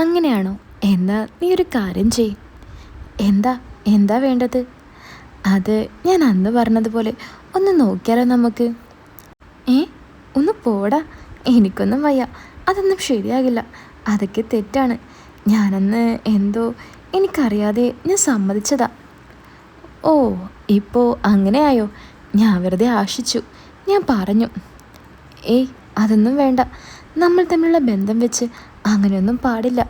അങ്ങനെയാണോ? എന്നാ നീ ഒരു കാര്യം ചെയ്. എന്താ എന്താ വേണ്ടത്? അത് ഞാൻ അന്ന് പറഞ്ഞതുപോലെ ഒന്ന് നോക്കിയാലോ നമുക്ക്? ഏ ഒന്ന് പോടാ, എനിക്കൊന്നും വയ്യ, അതൊന്നും ശരിയാകില്ല, അതൊക്കെ തെറ്റാണ്. ഞാനന്ന് എന്തോ എനിക്കറിയാതെ ഞാൻ സമ്മതിച്ചതാ. ഓ, ഇപ്പോൾ അങ്ങനെയായോ? ഞാൻ വെറുതെ ആശിച്ചു, ഞാൻ പറഞ്ഞു. ഏയ്, അതൊന്നും വേണ്ട. നമ്മൾ തമ്മിലുള്ള ബന്ധം വെച്ച് അങ്ങനെയൊന്നും പാടില്ല.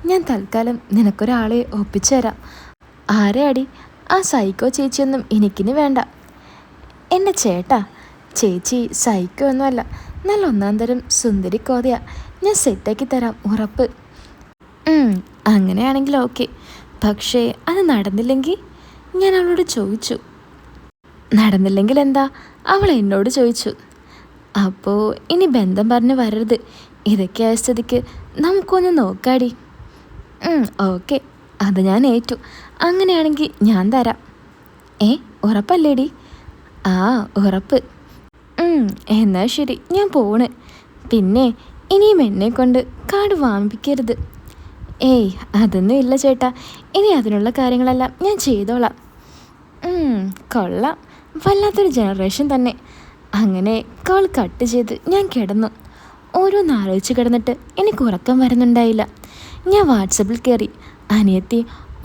ഞാൻ തൽക്കാലം നിനക്കൊരാളെ ഒപ്പിച്ചു തരാം. ആരെ അടി? ആ സൈക്കോ ചേച്ചിയൊന്നും എനിക്കിനി വേണ്ട. എൻ്റെ ചേട്ടാ, ചേച്ചി സൈക്കോ ഒന്നുമല്ല, നല്ല ഒന്നാം തരം സുന്ദരി കോതയാ. ഞാൻ സെറ്റാക്കി തരാം, ഉറപ്പ്. അങ്ങനെയാണെങ്കിൽ ഓക്കെ. പക്ഷേ അത് നടന്നില്ലെങ്കിൽ? ഞാൻ അവളോട് ചോദിച്ചു. നടന്നില്ലെങ്കിൽ എന്താ? അവൾ എന്നോട് ചോദിച്ചു. അപ്പോൾ ഇനി ബന്ധം പറഞ്ഞ് വരരുത്. ഇതൊക്കെ ആയ സ്ഥിതിക്ക് നമുക്കൊന്ന് നോക്കാടി. ഓക്കെ, അത് ഞാൻ ഏറ്റു. അങ്ങനെയാണെങ്കിൽ ഞാൻ തരാം. ഉറപ്പല്ലേടി? ആ, ഉറപ്പ്. എന്നാൽ ശരി, ഞാൻ പോണ്. പിന്നെ ഇനിയും എന്നെ കൊണ്ട് കാർഡ് വാങ്ങിപ്പിക്കരുത്. ഏയ്, അതൊന്നും ഇല്ല ചേട്ടാ. ഇനി അതിനുള്ള കാര്യങ്ങളെല്ലാം ഞാൻ ചെയ്തോളാം. കൊള്ളാം, വല്ലാത്തൊരു ജനറേഷൻ തന്നെ. അങ്ങനെ കോൾ കട്ട് ചെയ്ത് ഞാൻ കിടന്നു. ഓരോന്നാലോചിച്ച് കിടന്നിട്ട് എനിക്ക് ഉറക്കം വരുന്നുണ്ടായില്ല. ഞാൻ വാട്സപ്പിൽ കയറി അനിയത്തി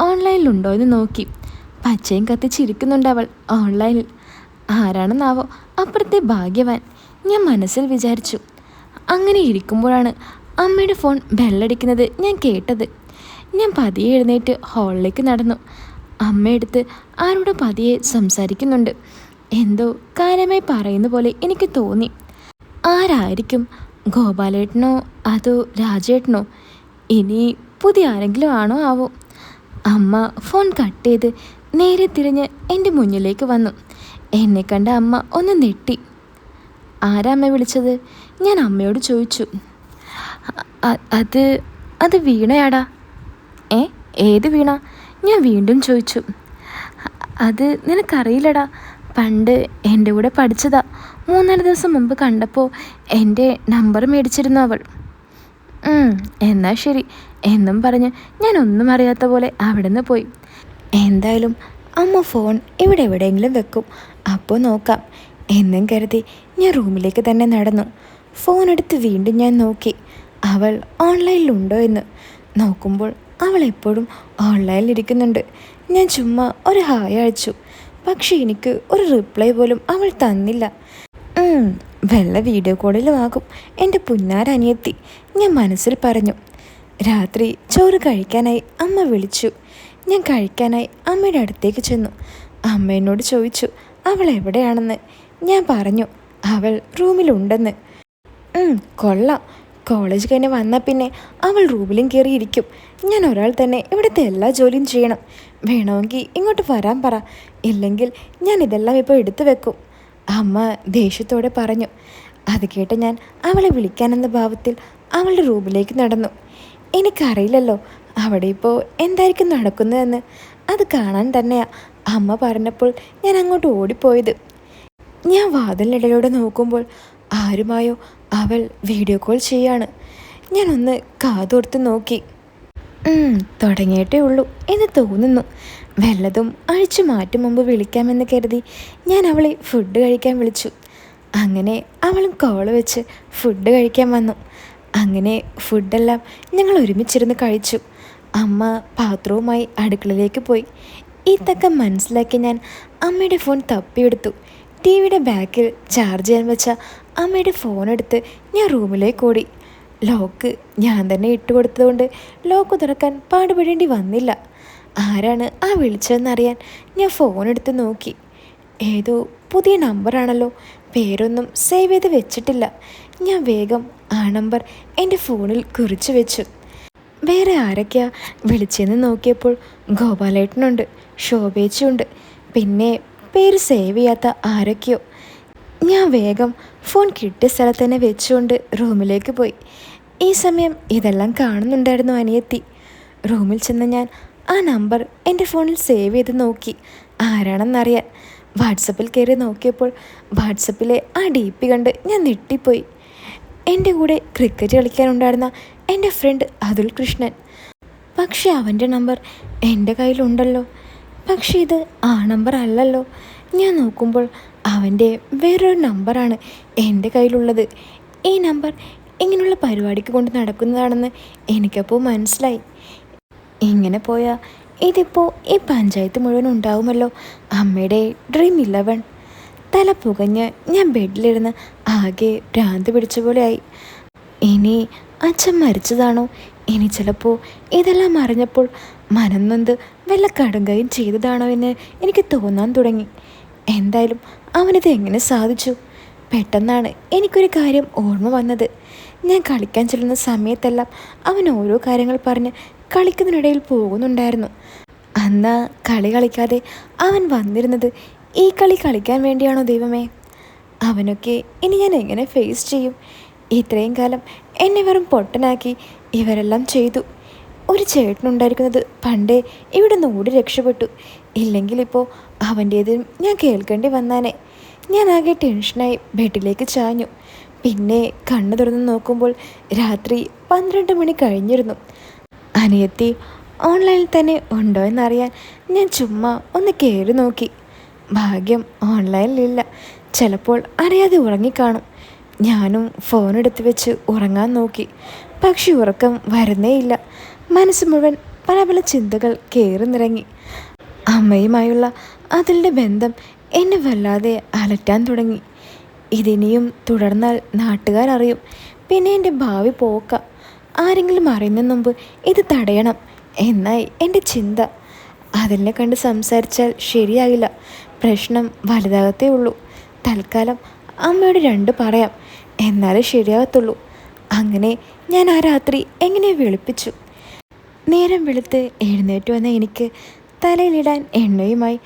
ഓൺലൈനിലുണ്ടോ എന്ന് നോക്കി. പച്ചയും കത്തിച്ചിരിക്കുന്നുണ്ട് അവൾ ഓൺലൈനിൽ. ആരാണെന്നാവോ അപ്പുറത്തെ ഭാഗ്യവാൻ, ഞാൻ മനസ്സിൽ വിചാരിച്ചു. അങ്ങനെ ഇരിക്കുമ്പോഴാണ് അമ്മയുടെ ഫോൺ ബെല്ലടിക്കുന്നത് ഞാൻ കേട്ടത്. ഞാൻ പതിയെ എഴുന്നേറ്റ് ഹാളിലേക്ക് നടന്നു. അമ്മയെടുത്ത് ആരോട് പതിയെ സംസാരിക്കുന്നുണ്ട്. എന്തോ കാര്യമായി പറയുന്ന പോലെ എനിക്ക് തോന്നി. ആരായിരിക്കും? ഗോപാലേട്ടനോ അതോ രാജേട്ടനോ? ഇനി പുതിയ ആരെങ്കിലും ആണോ ആവോ? അമ്മ ഫോൺ കട്ട് ചെയ്ത് നേരെ തിരിഞ്ഞ് എൻ്റെ മുന്നിലേക്ക് വന്നു. എന്നെ കണ്ട അമ്മ ഒന്ന് നെട്ടി. ആരാ അമ്മ വിളിച്ചത്? ഞാൻ അമ്മയോട് ചോദിച്ചു. അത് അത് വീണയാടാ. ഏത് വീണ? ഞാൻ വീണ്ടും ചോദിച്ചു. അത് നിനക്കറിയില്ലടാ, പണ്ട് എൻ്റെ കൂടെ പഠിച്ചതാ. 3-4 ദിവസം മുമ്പ് കണ്ടപ്പോൾ എൻ്റെ നമ്പർ മേടിച്ചിരുന്നു അവൾ. എന്നാൽ ശരി എന്നും പറഞ്ഞ് ഞാൻ ഒന്നും അറിയാത്ത പോലെ അവിടെ നിന്ന് പോയി. എന്തായാലും അമ്മ ഫോൺ ഇവിടെ എവിടെയെങ്കിലും വെക്കും, അപ്പോൾ നോക്കാം എന്നും കരുതി ഞാൻ റൂമിലേക്ക് തന്നെ നടന്നു. ഫോൺ എടുത്ത് വീണ്ടും ഞാൻ നോക്കി അവൾ ഓൺലൈനിലുണ്ടോ എന്ന്. നോക്കുമ്പോൾ അവൾ എപ്പോഴും ഓൺലൈനിലിരിക്കുന്നുണ്ട്. ഞാൻ ചുമ്മാ ഒരു ഹായ് അയച്ചു, പക്ഷേ എനിക്ക് ഒരു റിപ്ലൈ പോലും അവൾ തന്നില്ല. വല്ല വീഡിയോ കോളിലും ആകും എൻ്റെ പുന്നാരനിയത്തി, ഞാൻ മനസ്സിൽ പറഞ്ഞു. രാത്രി ചോറ് കഴിക്കാനായി അമ്മ വിളിച്ചു. ഞാൻ കഴിക്കാനായി അമ്മയുടെ അടുത്തേക്ക് ചെന്നു. അമ്മ എന്നോട് ചോദിച്ചു അവൾ എവിടെയാണെന്ന്. ഞാൻ പറഞ്ഞു അവൾ റൂമിലുണ്ടെന്ന്. കൊള്ളാം, കോളേജ് കഴിഞ്ഞ് വന്നാൽ പിന്നെ അവൾ റൂമിലും കയറിയിരിക്കും. ഞാൻ ഒരാൾ തന്നെ ഇവിടുത്തെ എല്ലാ ജോലിയും ചെയ്യണം. വേണമെങ്കിൽ ഇങ്ങോട്ട് വരാൻ പറ, ഇല്ലെങ്കിൽ ഞാൻ ഇതെല്ലാം ഇപ്പോൾ എടുത്തു വെക്കും, അമ്മ ദേഷ്യത്തോടെ പറഞ്ഞു. അത് കേട്ട് ഞാൻ അവളെ വിളിക്കാനെന്ന ഭാവത്തിൽ അവളുടെ റൂമിലേക്ക് നടന്നു. എനിക്കറിയില്ലല്ലോ അവിടെ ഇപ്പോൾ എന്തായിരിക്കും നടക്കുന്നതെന്ന്. അത് കാണാൻ തന്നെയാ അമ്മ പറഞ്ഞപ്പോൾ ഞാൻ അങ്ങോട്ട് ഓടിപ്പോയത്. ഞാൻ വാതിലിനിടയിലൂടെ നോക്കുമ്പോൾ ആരുമായോ അവൾ വീഡിയോ കോൾ ചെയ്യാണ്. ഞാനൊന്ന് കാതോർത്ത് നോക്കി. തുടങ്ങിയിട്ടേ ഉള്ളൂ എന്ന് തോന്നുന്നു. വല്ലതും അഴിച്ചു മാറ്റും മുമ്പ് വിളിക്കാമെന്ന് കരുതി ഞാൻ അവളെ ഫുഡ് കഴിക്കാൻ വിളിച്ചു. അങ്ങനെ അവളും കോള് വെച്ച് ഫുഡ് കഴിക്കാൻ വന്നു. അങ്ങനെ ഫുഡെല്ലാം ഞങ്ങൾ ഒരുമിച്ചിരുന്ന് കഴിച്ചു. അമ്മ പാത്രവുമായി അടുക്കളയിലേക്ക് പോയി. ഈ തക്കം മനസ്സിലാക്കി ഞാൻ അമ്മയുടെ ഫോൺ തപ്പിയെടുത്തു. ടി വിയുടെ ബാക്കിൽ ചാർജ് ചെയ്യാൻ വെച്ച അമ്മയുടെ ഫോണെടുത്ത് ഞാൻ റൂമിലേക്ക് ഓടി. ലോക്ക് ഞാൻ തന്നെ ഇട്ട് കൊടുത്തതുകൊണ്ട് ലോക്ക് തുറക്കാൻ പാടുപെടേണ്ടി വന്നില്ല. ആരാണ് ആ വിളിച്ചതെന്നറിയാൻ ഞാൻ ഫോണെടുത്ത് നോക്കി. ഏതോ പുതിയ നമ്പറാണല്ലോ, പേരൊന്നും സേവ് ചെയ്ത് വെച്ചിട്ടില്ല. ഞാൻ വേഗം ആ നമ്പർ എൻ്റെ ഫോണിൽ കുറിച്ച് വെച്ചു. വേറെ ആരൊക്കെയാ വിളിച്ചെന്ന് നോക്കിയപ്പോൾ ഗോപാലേട്ടനുണ്ട്, ശോഭേച്ചിയുണ്ട്, പിന്നെ പേര് സേവ് ചെയ്യാത്ത ആരൊക്കെയോ. ഞാൻ വേഗം ഫോൺ കിട്ടിയ സ്ഥലത്ത് തന്നെ വെച്ചുകൊണ്ട് റൂമിലേക്ക് പോയി. ഈ സമയം ഇതെല്ലാം കാണുന്നുണ്ടായിരുന്നു അനിയത്തി. റൂമിൽ ചെന്ന് ഞാൻ ആ നമ്പർ എൻ്റെ ഫോണിൽ സേവ് ചെയ്ത് നോക്കി ആരാണെന്നറിയാൻ. വാട്സപ്പിൽ കയറി നോക്കിയപ്പോൾ വാട്സപ്പിലെ ആ DP കണ്ട് ഞാൻ ഞെട്ടിപ്പോയി. എൻ്റെ കൂടെ ക്രിക്കറ്റ് കളിക്കാനുണ്ടായിരുന്ന എൻ്റെ ഫ്രണ്ട് അതുൽ കൃഷ്ണൻ. പക്ഷെ അവൻ്റെ നമ്പർ എൻ്റെ കയ്യിലുണ്ടല്ലോ. പക്ഷെ ഇത് ആ നമ്പർ അല്ലല്ലോ. ഞാൻ നോക്കുമ്പോൾ അവൻ്റെ വേറൊരു നമ്പറാണ് എൻ്റെ കയ്യിലുള്ളത്. ഈ നമ്പർ ഇങ്ങനെയുള്ള പരിപാടിക്ക് കൊണ്ട് നടക്കുന്നതാണെന്ന് എനിക്കപ്പോൾ മനസ്സിലായി. ഇങ്ങനെ പോയാൽ ഇതിപ്പോൾ ഈ പഞ്ചായത്ത് മുഴുവൻ ഉണ്ടാവുമല്ലോ അമ്മയുടെ Dream11. തല പുകഞ്ഞ് ഞാൻ ബെഡിലിരുന്ന് ആകെ ഭ്രാന്ത് പിടിച്ച പോലെയായി. ഇനി അച്ഛൻ മരിച്ചതാണോ? ഇനി ചിലപ്പോൾ ഇതെല്ലാം അറിഞ്ഞപ്പോൾ മനം നൊന്ത് വല്ല കടുങ്കയും ചെയ്തതാണോ എന്ന് എനിക്ക് തോന്നാൻ തുടങ്ങി. എന്തായാലും അവനിത് എങ്ങനെ സാധിച്ചു? പെട്ടെന്നാണ് എനിക്കൊരു കാര്യം ഓർമ്മ വന്നത്. ഞാൻ കളിക്കാൻ ചെല്ലുന്ന സമയത്തെല്ലാം അവൻ ഓരോ കാര്യങ്ങൾ പറഞ്ഞ് കളിക്കുന്നതിനിടയിൽ പോകുന്നുണ്ടായിരുന്നു. അന്ന് കളി കളിക്കാതെ അവൻ വന്നിരുന്നത് ഈ കളി കളിക്കാൻ വേണ്ടിയാണോ ദൈവമേ? അവനൊക്കെ ഇനി ഞാൻ എങ്ങനെ ഫേസ് ചെയ്യും? ഇത്രയും കാലം എന്നെ വെറും പൊട്ടനാക്കി ഇവരെല്ലാം ചെയ്തു. ഒരു ചേട്ടനുണ്ടായിരിക്കുന്നത് പണ്ടേ ഇവിടെ നിന്ന് ഓടി രക്ഷപ്പെട്ടു. ഇല്ലെങ്കിലിപ്പോൾ അവൻ്റേതും ഞാൻ കേൾക്കേണ്ടി വന്നാനേ. ഞാൻ ആകെ ടെൻഷനായി ബെഡിലേക്ക് ചാഞ്ഞു. പിന്നെ കണ്ണു തുറന്ന് നോക്കുമ്പോൾ രാത്രി 12 മണി കഴിഞ്ഞിരുന്നു. അനിയത്തി ഓൺലൈനിൽ തന്നെ ഉണ്ടോ എന്നറിയാൻ ഞാൻ ചുമ്മാ ഒന്ന് കയറി നോക്കി. ഭാഗ്യം ഓൺലൈനിലില്ല. ചിലപ്പോൾ അറിയാതെ ഉറങ്ങിക്കാണും. ഞാനും ഫോണെടുത്ത് വെച്ച് ഉറങ്ങാൻ നോക്കി. പക്ഷെ ഉറക്കം വരുന്നേയില്ല. മനസ്സ് മുഴുവൻ പല പല ചിന്തകൾ കയറി നിറങ്ങി. അമ്മയുമായുള്ള അതിൻ്റെ ബന്ധം എന്നെ വല്ലാതെ അലട്ടാൻ തുടങ്ങി. ഇതിനിയും തുടർന്നാൽ നാട്ടുകാരറിയും. പിന്നെ എൻ്റെ ഭാവി പോക്ക. ആരെങ്കിലും അറിയുന്നതിന് മുമ്പ് ഇത് തടയണം എന്നായി എൻ്റെ ചിന്ത. അതിനെ കണ്ട് സംസാരിച്ചാൽ ശരിയാകില്ല. പ്രശ്നം വലുതാകത്തേ ഉള്ളൂ. തൽക്കാലം അമ്മയോട് 2 പറയാം, എന്നാലേ ശരിയാകത്തുള്ളൂ. അങ്ങനെ ഞാൻ ആ രാത്രി എങ്ങനെ വെളുപ്പിച്ചു. നേരം വെളുത്ത് എഴുന്നേറ്റ് വന്ന എനിക്ക് തലയിലിടാൻ എണ്ണയുമായി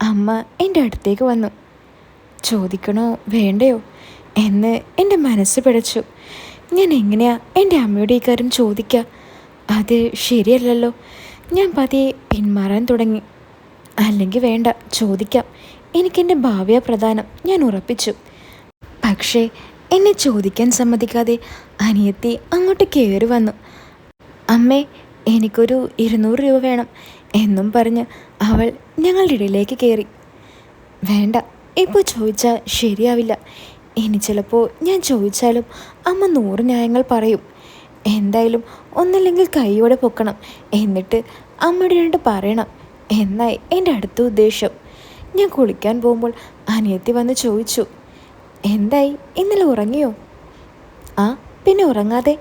അമ്മ എൻ്റെ അടുത്തേക്ക് വന്നു. ചോദിക്കണോ വേണ്ടയോ എന്ന് എൻ്റെ മനസ്സ് പിടച്ചു. ഞാൻ എങ്ങനെയാ എൻ്റെ അമ്മയോട് ഈ കാര്യം ചോദിക്കുക? അത് ശരിയല്ലല്ലോ. ഞാൻ പതിയെ പിന്മാറാൻ തുടങ്ങി. അല്ലെങ്കിൽ വേണ്ട, ചോദിക്കാം. എനിക്കെൻ്റെ ഭാവിയ പ്രധാനം, ഞാൻ ഉറപ്പിച്ചു. പക്ഷേ എന്നെ ചോദിക്കാൻ സമ്മതിക്കാതെ അനിയത്തി അങ്ങോട്ട് കയറി വന്നു. അമ്മേ, എനിക്കൊരു 200 രൂപ വേണം എന്നും പറഞ്ഞ് അവൾ ഞങ്ങളുടെ ഇടയിലേക്ക് കയറി. വേണ്ട, ഇപ്പോൾ ചോദിച്ചാൽ ശരിയാവില്ല. ഇനി ചിലപ്പോൾ ഞാൻ ചോദിച്ചാലും അമ്മ 100 ന്യായങ്ങൾ പറയും. എന്തായാലും ഒന്നില്ലെങ്കിൽ കൈയോടെ പൊക്കണം, എന്നിട്ട് അമ്മയുടെ 2 പറയണം എന്നായി എൻ്റെ അടുത്ത ഉദ്ദേശം. ഞാൻ കുളിക്കാൻ പോകുമ്പോൾ അനിയത്തി വന്ന് ചോദിച്ചു, എന്തായി, ഇന്നലെ ഉറങ്ങിയോ? ആ, പിന്നെ ഉറങ്ങാതെ,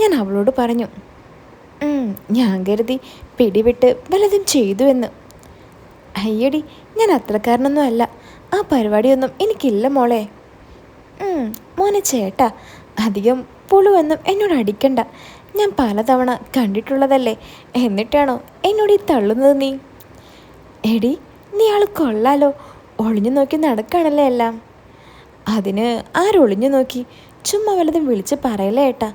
ഞാൻ അവളോട് പറഞ്ഞു. ഞാൻ കരുതി പിടിവിട്ട് വല്ലതും ചെയ്തു എന്ന്. അയ്യടി, ഞാൻ അത്രക്കാരനൊന്നും അല്ല. ആ പരിപാടിയൊന്നും എനിക്കില്ല മോളെ. മോനെ ചേട്ടാ, അധികം പുളുവെന്നും എന്നോട് അടിക്കണ്ട. ഞാൻ പലതവണ കണ്ടിട്ടുള്ളതല്ലേ. എന്നിട്ടാണോ എന്നോട് ഈ തള്ളുന്നത് നീ? എടി, നീ ആൾ കൊള്ളാലോ. ഒളിഞ്ഞു നോക്കി നടക്കുകയാണല്ലേ എല്ലാം. അതിന് ആരൊളിഞ്ഞു നോക്കി? ചുമ്മാ വല്ലതും വിളിച്ച് പറയല്ലേ ഏട്ടാ.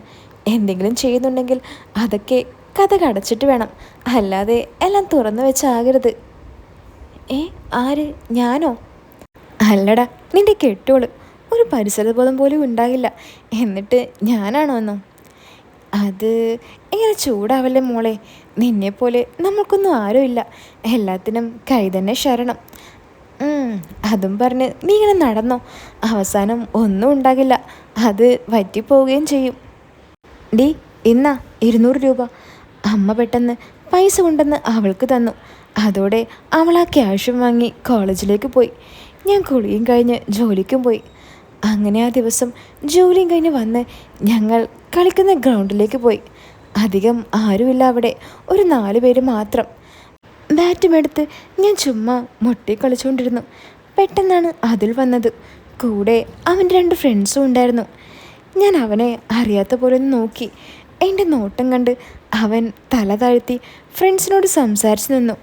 എന്തെങ്കിലും ചെയ്യുന്നുണ്ടെങ്കിൽ അതൊക്കെ കഥ കടച്ചിട്ട് വേണം, അല്ലാതെ എല്ലാം തുറന്നു വെച്ചാകരുത്. ആര്? ഞാനോ? അല്ലടാ, നിന്റെ കെട്ടോള്. ഒരു പരിസരബോധം പോലും ഉണ്ടാകില്ല. എന്നിട്ട് ഞാനാണോ എന്നോ? അത് ഇങ്ങനെ ചൂടാവല്ലേ മോളെ. നിന്നെപ്പോലെ നമ്മൾക്കൊന്നും ആരുമില്ല. എല്ലാത്തിനും കൈ തന്നെ ശരണം. അതും പറഞ്ഞ് നീ ഇങ്ങനെ നടന്നോ? അവസാനം ഒന്നും ഉണ്ടാകില്ല. അത് വറ്റിപ്പോവുകയും ചെയ്യും. ഡി, ഇന്നാ 200 രൂപ. അമ്മ പെട്ടെന്ന് പൈസ കൊണ്ടെന്ന് അവൾക്ക് തന്നു. അതോടെ അവൾ ആ ക്യാഷും വാങ്ങി കോളേജിലേക്ക് പോയി. ഞാൻ കുളിയും കഴിഞ്ഞ് ജോലിക്കും പോയി. അങ്ങനെ ആ ദിവസം ജോലിയും കഴിഞ്ഞ് വന്ന് ഞങ്ങൾ കളിക്കുന്ന ഗ്രൗണ്ടിലേക്ക് പോയി. അധികം ആരുമില്ല അവിടെ, ഒരു 4 പേര് മാത്രം. ബാറ്റുമെടുത്ത് ഞാൻ ചുമ്മാ മുട്ടി കളിച്ചുകൊണ്ടിരുന്നു. പെട്ടെന്നാണ് അതിൽ വന്നത്. കൂടെ അവൻ്റെ 2 ഫ്രണ്ട്സും ഉണ്ടായിരുന്നു. ഞാൻ അവനെ അറിയാത്ത പോലെ ഒന്ന് നോക്കി. എൻ്റെ നോട്ടം കണ്ട് അവൻ തല താഴ്ത്തി ഫ്രണ്ട്സിനോട് സംസാരിച്ചു നിന്നു.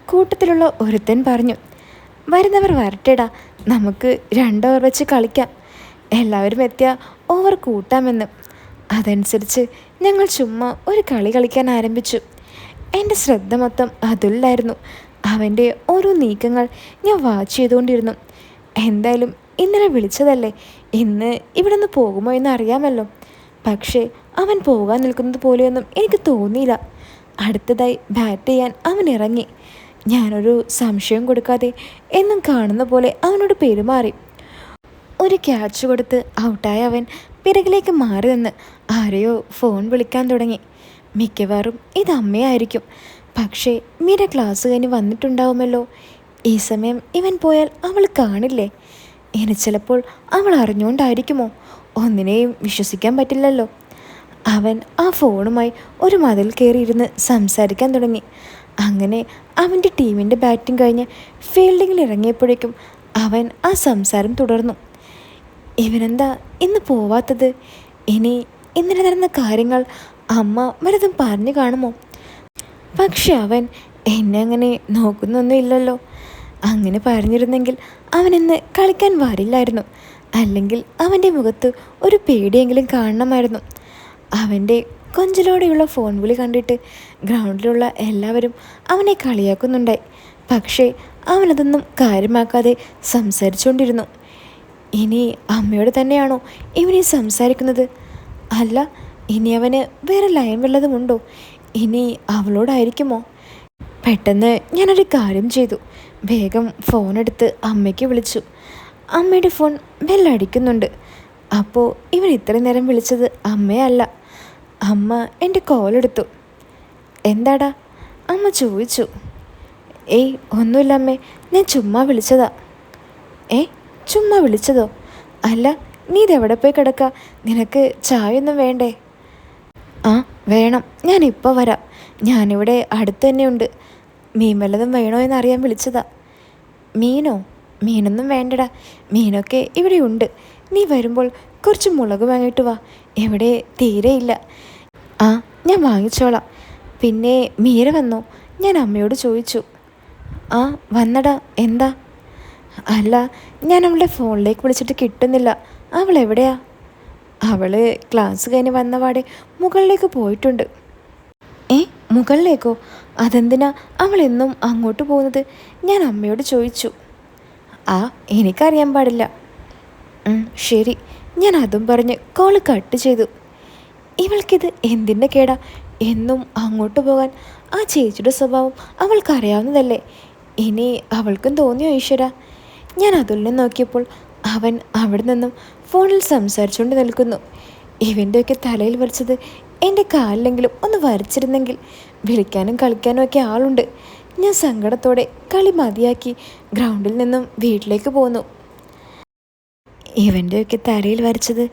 കൂട്ടത്തിലുള്ള ഒരുത്തൻ പറഞ്ഞു, വരുന്നവർ വരട്ടെടാ, നമുക്ക് 2 ഓവർ വെച്ച് കളിക്കാം. എല്ലാവരും എത്തിയ ഓവർ കൂട്ടാമെന്ന്. അതനുസരിച്ച് ഞങ്ങൾ ചുമ്മാ ഒരു കളി കളിക്കാൻ ആരംഭിച്ചു. എൻ്റെ ശ്രദ്ധ മൊത്തം അതിലായിരുന്നു. അവൻ്റെ ഓരോ നീക്കങ്ങൾ ഞാൻ വാച്ച് ചെയ്തുകൊണ്ടിരുന്നു. എന്തായാലും ഇന്നലെ വിളിച്ചതല്ലേ, ഇന്ന് ഇവിടെ നിന്ന് പോകുമോ എന്ന് അറിയാമല്ലോ. പക്ഷേ അവൻ പോകാൻ നിൽക്കുന്നത് പോലെയൊന്നും എനിക്ക് തോന്നിയില്ല. അടുത്തതായി ബാറ്റ് ചെയ്യാൻ അവൻ ഇറങ്ങി. ഞാനൊരു സംശയം കൊടുക്കാതെ എന്നും കാണുന്ന പോലെ അവനോട് പെരുമാറി. ഒരു ക്യാച്ച് കൊടുത്ത് ഔട്ടായ അവൻ പിറകിലേക്ക് മാറി നിന്ന് ആരെയോ ഫോൺ വിളിക്കാൻ തുടങ്ങി. മിക്കവാറും ഇത് അമ്മയായിരിക്കും. പക്ഷേ മീര ക്ലാസ് കഴിഞ്ഞ് വന്നിട്ടുണ്ടാവുമല്ലോ. ഈ സമയം ഇവൻ പോയാൽ അവൾ കാണില്ലേ? ഇനി ചിലപ്പോൾ അവൾ അറിഞ്ഞുകൊണ്ടായിരിക്കുമോ? ഒന്നിനെയും വിശ്വസിക്കാൻ പറ്റില്ലല്ലോ. അവൻ ആ ഫോണുമായി ഒരു മതിൽ കയറിയിരുന്ന് സംസാരിക്കാൻ തുടങ്ങി. അങ്ങനെ അവൻ്റെ ടീമിൻ്റെ ബാറ്റിംഗ് കഴിഞ്ഞ് ഫീൽഡിങ്ങിൽ ഇറങ്ങിയപ്പോഴേക്കും അവൻ ആ സംസാരം തുടർന്നു. ഇവനെന്താ ഇന്ന് പോവാത്തത്? ഇനി ഇന്നലെ നടന്ന കാര്യങ്ങൾ അമ്മ വലുതും പറഞ്ഞു കാണുമോ? പക്ഷെ അവൻ എന്നെ അങ്ങനെ നോക്കുന്നൊന്നുമില്ലല്ലോ. അങ്ങനെ പറഞ്ഞിരുന്നെങ്കിൽ അവനിന്ന് കളിക്കാൻ വരില്ലായിരുന്നു. അല്ലെങ്കിൽ അവൻ്റെ മുഖത്ത് ഒരു പേടിയെങ്കിലും കാണണമായിരുന്നു. അവൻ്റെ കൊഞ്ചലോടെയുള്ള ഫോൺ വിളി കണ്ടിട്ട് ഗ്രൗണ്ടിലുള്ള എല്ലാവരും അവനെ കളിയാക്കുന്നുണ്ടായി. പക്ഷേ അവനതൊന്നും കാര്യമാക്കാതെ സംസാരിച്ചുകൊണ്ടിരുന്നു. ഇനി അമ്മയോട് തന്നെയാണോ ഇവനെ സംസാരിക്കുന്നത്? അല്ല, ഇനി അവന് വേറെ ലയം വല്ലതുമുണ്ടോ? ഇനി അവളോടായിരിക്കുമോ? പെട്ടെന്ന് ഞാനൊരു കാര്യം ചെയ്തു. വേഗം ഫോണെടുത്ത് അമ്മയ്ക്ക് വിളിച്ചു. അമ്മയുടെ ഫോൺ ബെല്ലടിക്കുന്നുണ്ട്. അപ്പോൾ ഇവൻ ഇത്രയും നേരം വിളിച്ചത് അമ്മയല്ല. അമ്മ എൻ്റെ കോളെടുത്തു. എന്താടാ? അമ്മ ചോദിച്ചു. ഏയ് ഒന്നുമില്ല അമ്മേ, ഞാൻ ചുമ്മാ വിളിച്ചതാ. ചുമ്മാ വിളിച്ചതോ? അല്ല, നീ ഇതെവിടെ പോയി കിടക്കുക? നിനക്ക് ചായയൊന്നും വേണ്ടേ? ആ വേണം, ഞാനിപ്പോൾ വരാം. ഞാനിവിടെ അടുത്ത് തന്നെയുണ്ട്. മീൻ വല്ലതും വേണോ എന്നറിയാൻ വിളിച്ചതാ. മീനോ? മീനൊന്നും വേണ്ടടാ, മീനൊക്കെ ഇവിടെ ഉണ്ട്. നീ വരുമ്പോൾ കുറച്ച് മുളക് വാങ്ങിയിട്ട് വാ. ഇവിടെ തീരെയില്ല. ആ ഞാൻ വാങ്ങിച്ചോളാം. പിന്നെ മീര വന്നോ? ഞാൻ അമ്മയോട് ചോദിച്ചു. ആ വന്നടാ. എന്താ? അല്ല, ഞാൻ അവളുടെ ഫോണിലേക്ക് വിളിച്ചിട്ട് കിട്ടുന്നില്ല. അവൾ എവിടെയാ? അവൾ ക്ലാസ് കഴിഞ്ഞ് വന്നപാടെ മുകളിലേക്ക് പോയിട്ടുണ്ട്. മുകളിലേക്കോ? അതെന്തിനാ അവൾ എന്നും അങ്ങോട്ട് പോകുന്നത്? ഞാൻ അമ്മയോട് ചോദിച്ചു. എനിക്കറിയാൻ പാടില്ല. ശരി, ഞാൻ അതും പറഞ്ഞ് കോള് കട്ട് ചെയ്തു. ഇവൾക്കിത് എന്തിൻ്റെ കേടാ? എന്നും അങ്ങോട്ട് പോകാൻ ആ ചേച്ചിയുടെ സ്വഭാവം അവൾക്കറിയാവുന്നതല്ലേ. ഇനി അവൾക്കും തോന്നിയോ ഈശ്വര? ഞാൻ അതുലിനെ നോക്കിയപ്പോൾ അവൻ അവിടെ നിന്നും ഫോണിൽ സംസാരിച്ചുകൊണ്ട് നിൽക്കുന്നു. ഇവൻ്റെയൊക്കെ തലയിൽ വരച്ചത് എൻ്റെ കാലിലെങ്കിലും ഒന്ന് വരച്ചിരുന്നെങ്കിൽ. വിളിക്കാനും കളിക്കാനും ഒക്കെ ആളുണ്ട്. ഞാൻ സങ്കടത്തോടെ കളി മതിയാക്കി ഗ്രൗണ്ടിൽ നിന്നും വീട്ടിലേക്ക് പോന്നു. ഇവൻ്റെയൊക്കെ തലയിൽ വരച്ചത്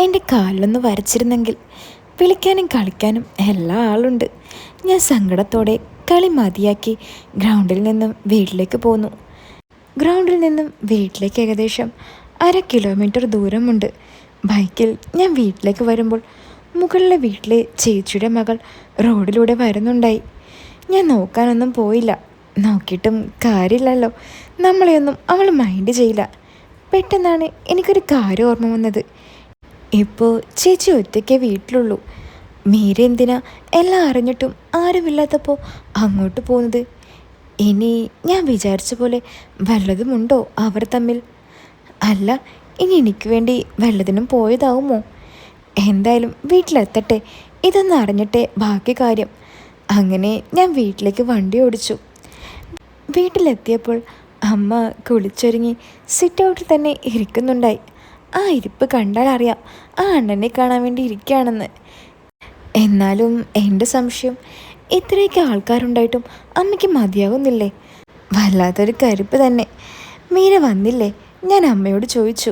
എൻ്റെ കാലിലൊന്ന് വരച്ചിരുന്നെങ്കിൽ. വിളിക്കാനും കളിക്കാനും എല്ലാ ആളുണ്ട്. ഞാൻ സങ്കടത്തോടെ കളി മതിയാക്കി ഗ്രൗണ്ടിൽ നിന്നും വീട്ടിലേക്ക് പോന്നു. ഗ്രൗണ്ടിൽ നിന്നും വീട്ടിലേക്ക് ഏകദേശം 1/2 കിലോമീറ്റർ ദൂരമുണ്ട്. ബൈക്കിൽ ഞാൻ വീട്ടിലേക്ക് വരുമ്പോൾ മുകളിലെ വീട്ടിലെ ചേച്ചിയുടെ മകൾ റോഡിലൂടെ വരുന്നുണ്ടായി. ഞാൻ നോക്കാനൊന്നും പോയില്ല. നോക്കിയിട്ടും കാര്യമില്ലല്ലോ, നമ്മളെയൊന്നും അവൾ മൈൻഡ് ചെയ്യില്ല. പെട്ടെന്നാണ് എനിക്കൊരു കാര്യം ഓർമ്മ വന്നത്. ഇപ്പോൾ ചേച്ചി ഒറ്റയ്ക്കേ വീട്ടിലുള്ളൂ. മീര എന്തിനാ എല്ലാം അറിഞ്ഞിട്ടും ആരുമില്ലാത്തപ്പോൾ അങ്ങോട്ട് പോകുന്നത്? ഇനി ഞാൻ വിചാരിച്ച പോലെ വല്ലതുമുണ്ടോ അവർ തമ്മിൽ? അല്ല, ഇനി എനിക്ക് വേണ്ടി വല്ലതിനും പോയതാവുമോ? എന്തായാലും വീട്ടിലെത്തട്ടെ, ഇതൊന്നും അറിഞ്ഞിട്ടേ ബാക്കി കാര്യം. അങ്ങനെ ഞാൻ വീട്ടിലേക്ക് വണ്ടി ഓടിച്ചു. വീട്ടിലെത്തിയപ്പോൾ അമ്മ കുളിച്ചൊരുങ്ങി സിറ്റ് ഔട്ടിൽ തന്നെ ഇരിക്കുന്നുണ്ടായി. ആ ഇരിപ്പ് കണ്ടാൽ അറിയാം ആ അണ്ണനെ കാണാൻ വേണ്ടി ഇരിക്കുകയാണെന്ന്. എന്നാലും എൻ്റെ സംശയം, ഇത്രയൊക്കെ ആൾക്കാരുണ്ടായിട്ടും അമ്മയ്ക്ക് മതിയാകുന്നില്ലേ? വല്ലാത്തൊരു കരുപ്പ് തന്നെ. മീര വന്നില്ലേ? ഞാൻ അമ്മയോട് ചോദിച്ചു.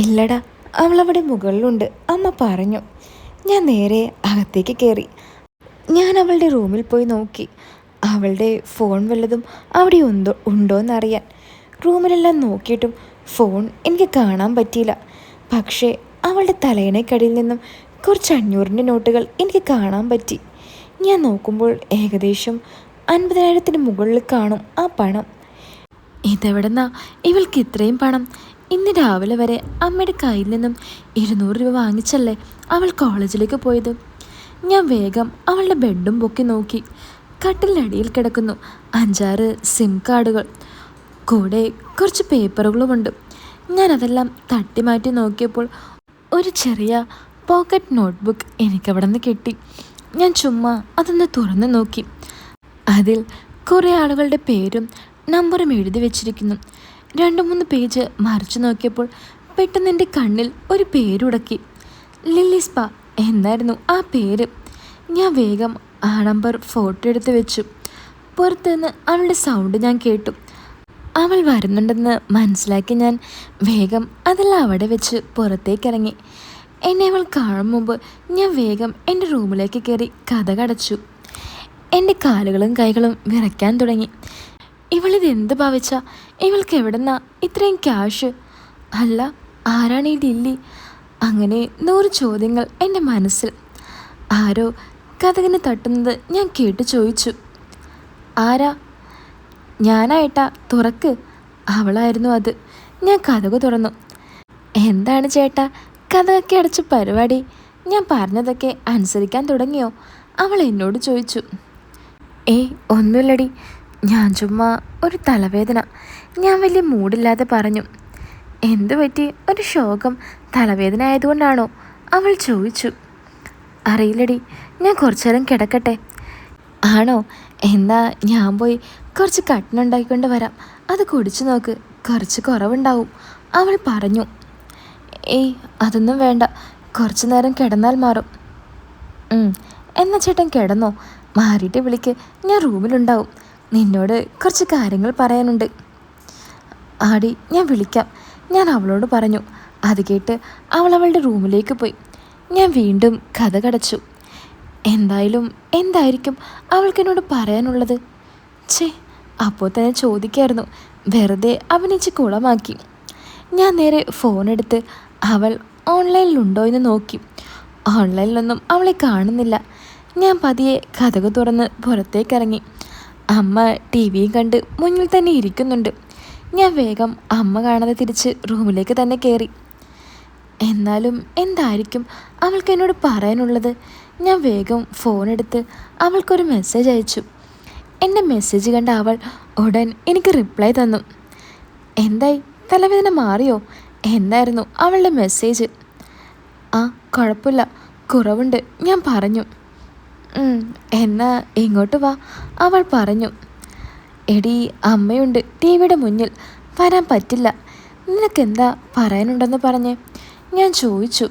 ഇല്ലടാ, അവളവിടെ മുകളിലുണ്ട്, അമ്മ പറഞ്ഞു. ഞാൻ നേരെ അകത്തേക്ക് കയറി. ഞാൻ അവളുടെ റൂമിൽ പോയി നോക്കി. അവളുടെ ഫോൺ വല്ലതും അവിടെ ഉണ്ടോയെന്നറിയാൻ റൂമിലെല്ലാം നോക്കിയിട്ടും ഫോൺ എനിക്ക് കാണാൻ പറ്റിയില്ല. പക്ഷേ അവളുടെ തലയിണക്കടിയിൽ നിന്നും കുറച്ച് 500-ൻ്റെ നോട്ടുകൾ എനിക്ക് കാണാൻ പറ്റി. ഞാൻ നോക്കുമ്പോൾ ഏകദേശം 50,000-ന് മുകളിൽ കാണും ആ പണം. ഇതെവിടെന്നാ ഇവൾക്ക് ഇത്രയും പണം? ഇന്ന് രാവിലെ വരെ അമ്മയുടെ കയ്യിൽ നിന്നും 200 രൂപ വാങ്ങിച്ചല്ലേ അവൾ കോളേജിലേക്ക് പോയത്. ഞാൻ വേഗം അവളുടെ ബെഡും പൊക്കി നോക്കി. കട്ടിലിനടിയിൽ കിടക്കുന്നു 5-6 സിം കാർഡുകൾ. കൂടെ കുറച്ച് പേപ്പറുകളുമുണ്ട്. ഞാനതെല്ലാം തട്ടി മാറ്റി നോക്കിയപ്പോൾ ഒരു ചെറിയ പോക്കറ്റ് നോട്ട്ബുക്ക് എനിക്കവിടെ നിന്ന് കിട്ടി. ഞാൻ ചുമ്മാ അതൊന്ന് തുറന്നു നോക്കി. അതിൽ കുറേ ആളുകളുടെ പേരും നമ്പറും എഴുതി വെച്ചിരിക്കുന്നു. 2-3 പേജ് മറിച്ചു നോക്കിയപ്പോൾ പെട്ടെന്ന് എൻ്റെ കണ്ണിൽ ഒരു പേരുടക്കി. ലില്ലി സ്പാ എന്നായിരുന്നു ആ പേര്. ഞാൻ വേഗം ആ നമ്പർ ഫോട്ടോ എടുത്ത് വെച്ചു. പുറത്തുനിന്ന് അവളുടെ സൗണ്ട് ഞാൻ കേട്ടു. അവൾ വരുന്നുണ്ടെന്ന് മനസ്സിലാക്കി ഞാൻ വേഗം അതെല്ലാം അവിടെ വെച്ച് പുറത്തേക്കിറങ്ങി. എന്നെ അവൾ കാണും മുമ്പ് ഞാൻ വേഗം എൻ്റെ റൂമിലേക്ക് കയറി കതകടച്ചു. എൻ്റെ കാലുകളും കൈകളും വിറയ്ക്കാൻ തുടങ്ങി. ഇവളിതെന്ത് ഭാവിച്ച? ഇവൾക്ക് എവിടെന്നാ ഇത്രയും ക്യാഷ്? അല്ല, ആരാണ് ഈ ലില്ലി? അങ്ങനെ 100 ചോദ്യങ്ങൾ എൻ്റെ മനസ്സിൽ. ആരോ കതകിന് തട്ടുന്നത് ഞാൻ കേട്ടു ചോദിച്ചു, ആരാ? ഞാനായിട്ടാ, തുറക്ക്. അവളായിരുന്നു അത്. ഞാൻ കതക് തുറന്നു. എന്താണ് ചേട്ടാ കതകൊക്കെ അടച്ച പരിപാടി? ഞാൻ പറഞ്ഞതൊക്കെ അനുസരിക്കാൻ തുടങ്ങിയോ? അവൾ എന്നോട് ചോദിച്ചു. ഏയ് ഒന്നുമില്ലടി, ഞാൻ ചുമ്മാ ഒരു തലവേദന. ഞാൻ വലിയ മൂഡില്ലാതെ പറഞ്ഞു. എന്തു പറ്റി? ഒരു ശോകം? തലവേദന ആയതുകൊണ്ടാണോ? അവൾ ചോദിച്ചു. അറിയില്ലടി, ഞാൻ കുറച്ചു നേരം കിടക്കട്ടെ. ആണോ? എന്നാ ഞാൻ പോയി കുറച്ച് കട്ടനുണ്ടാക്കിക്കൊണ്ട് വരാം. അത് കുടിച്ചു നോക്ക്, കുറച്ച് കുറവുണ്ടാവും, അവൾ പറഞ്ഞു. ഏയ് അതൊന്നും വേണ്ട, കുറച്ചു നേരം കിടന്നാൽ മാറും. എന്നാ ചേട്ടൻ കിടന്നോ? മാറിയിട്ട് വിളിക്ക്, ഞാൻ റൂമിലുണ്ടാവും. നിന്നോട് കുറച്ച് കാര്യങ്ങൾ പറയാനുണ്ട്. ആടി, ഞാൻ വിളിക്കാം, ഞാൻ അവളോട് പറഞ്ഞു. അത് കേട്ട് അവൾ അവളുടെ റൂമിലേക്ക് പോയി. ഞാൻ വീണ്ടും കഥ കടച്ചു. എന്തായിരിക്കും അവൾക്കെന്നോട് പറയാനുള്ളത്? അപ്പോൾ തന്നെ ചോദിക്കായിരുന്നു. വെറുതെ അഭിനയിച്ച് കുളമാക്കി. ഞാൻ നേരെ ഫോണെടുത്ത് അവൾ ഓൺലൈനിലുണ്ടോ എന്ന് നോക്കി. ഓൺലൈനിലൊന്നും അവളെ കാണുന്നില്ല. ഞാൻ പതിയെ കതക് തുറന്ന് പുറത്തേക്കിറങ്ങി. അമ്മ ടി വിയും കണ്ട് മുന്നിൽ തന്നെ ഇരിക്കുന്നുണ്ട്. ഞാൻ വേഗം അമ്മ കാണാതെ തിരിച്ച് റൂമിലേക്ക് തന്നെ കയറി. എന്നാലും എന്തായിരിക്കും അവൾക്ക് എന്നോട് പറയാനുള്ളത്? ഞാൻ വേഗം ഫോണെടുത്ത് അവൾക്കൊരു മെസ്സേജ് അയച്ചു. എൻ്റെ മെസ്സേജ് കണ്ട അവൾ ഉടൻ എനിക്ക് റിപ്ലൈ തന്നു. എന്തായി, തലവേദന മാറിയോ എന്നായിരുന്നു അവളുടെ മെസ്സേജ്. ആ, കുഴപ്പമില്ല, കുറവുണ്ട്, ഞാൻ പറഞ്ഞു. എന്നാ ഇങ്ങോട്ട് വാ, അവൾ പറഞ്ഞു. എടി, അമ്മയുണ്ട് ടി വിയുടെ മുന്നിൽ, വരാൻ പറ്റില്ല. നിനക്കെന്താ പറയാനുണ്ടെന്ന് പറഞ്ഞേ? ഞാൻ ചോദിച്ചു.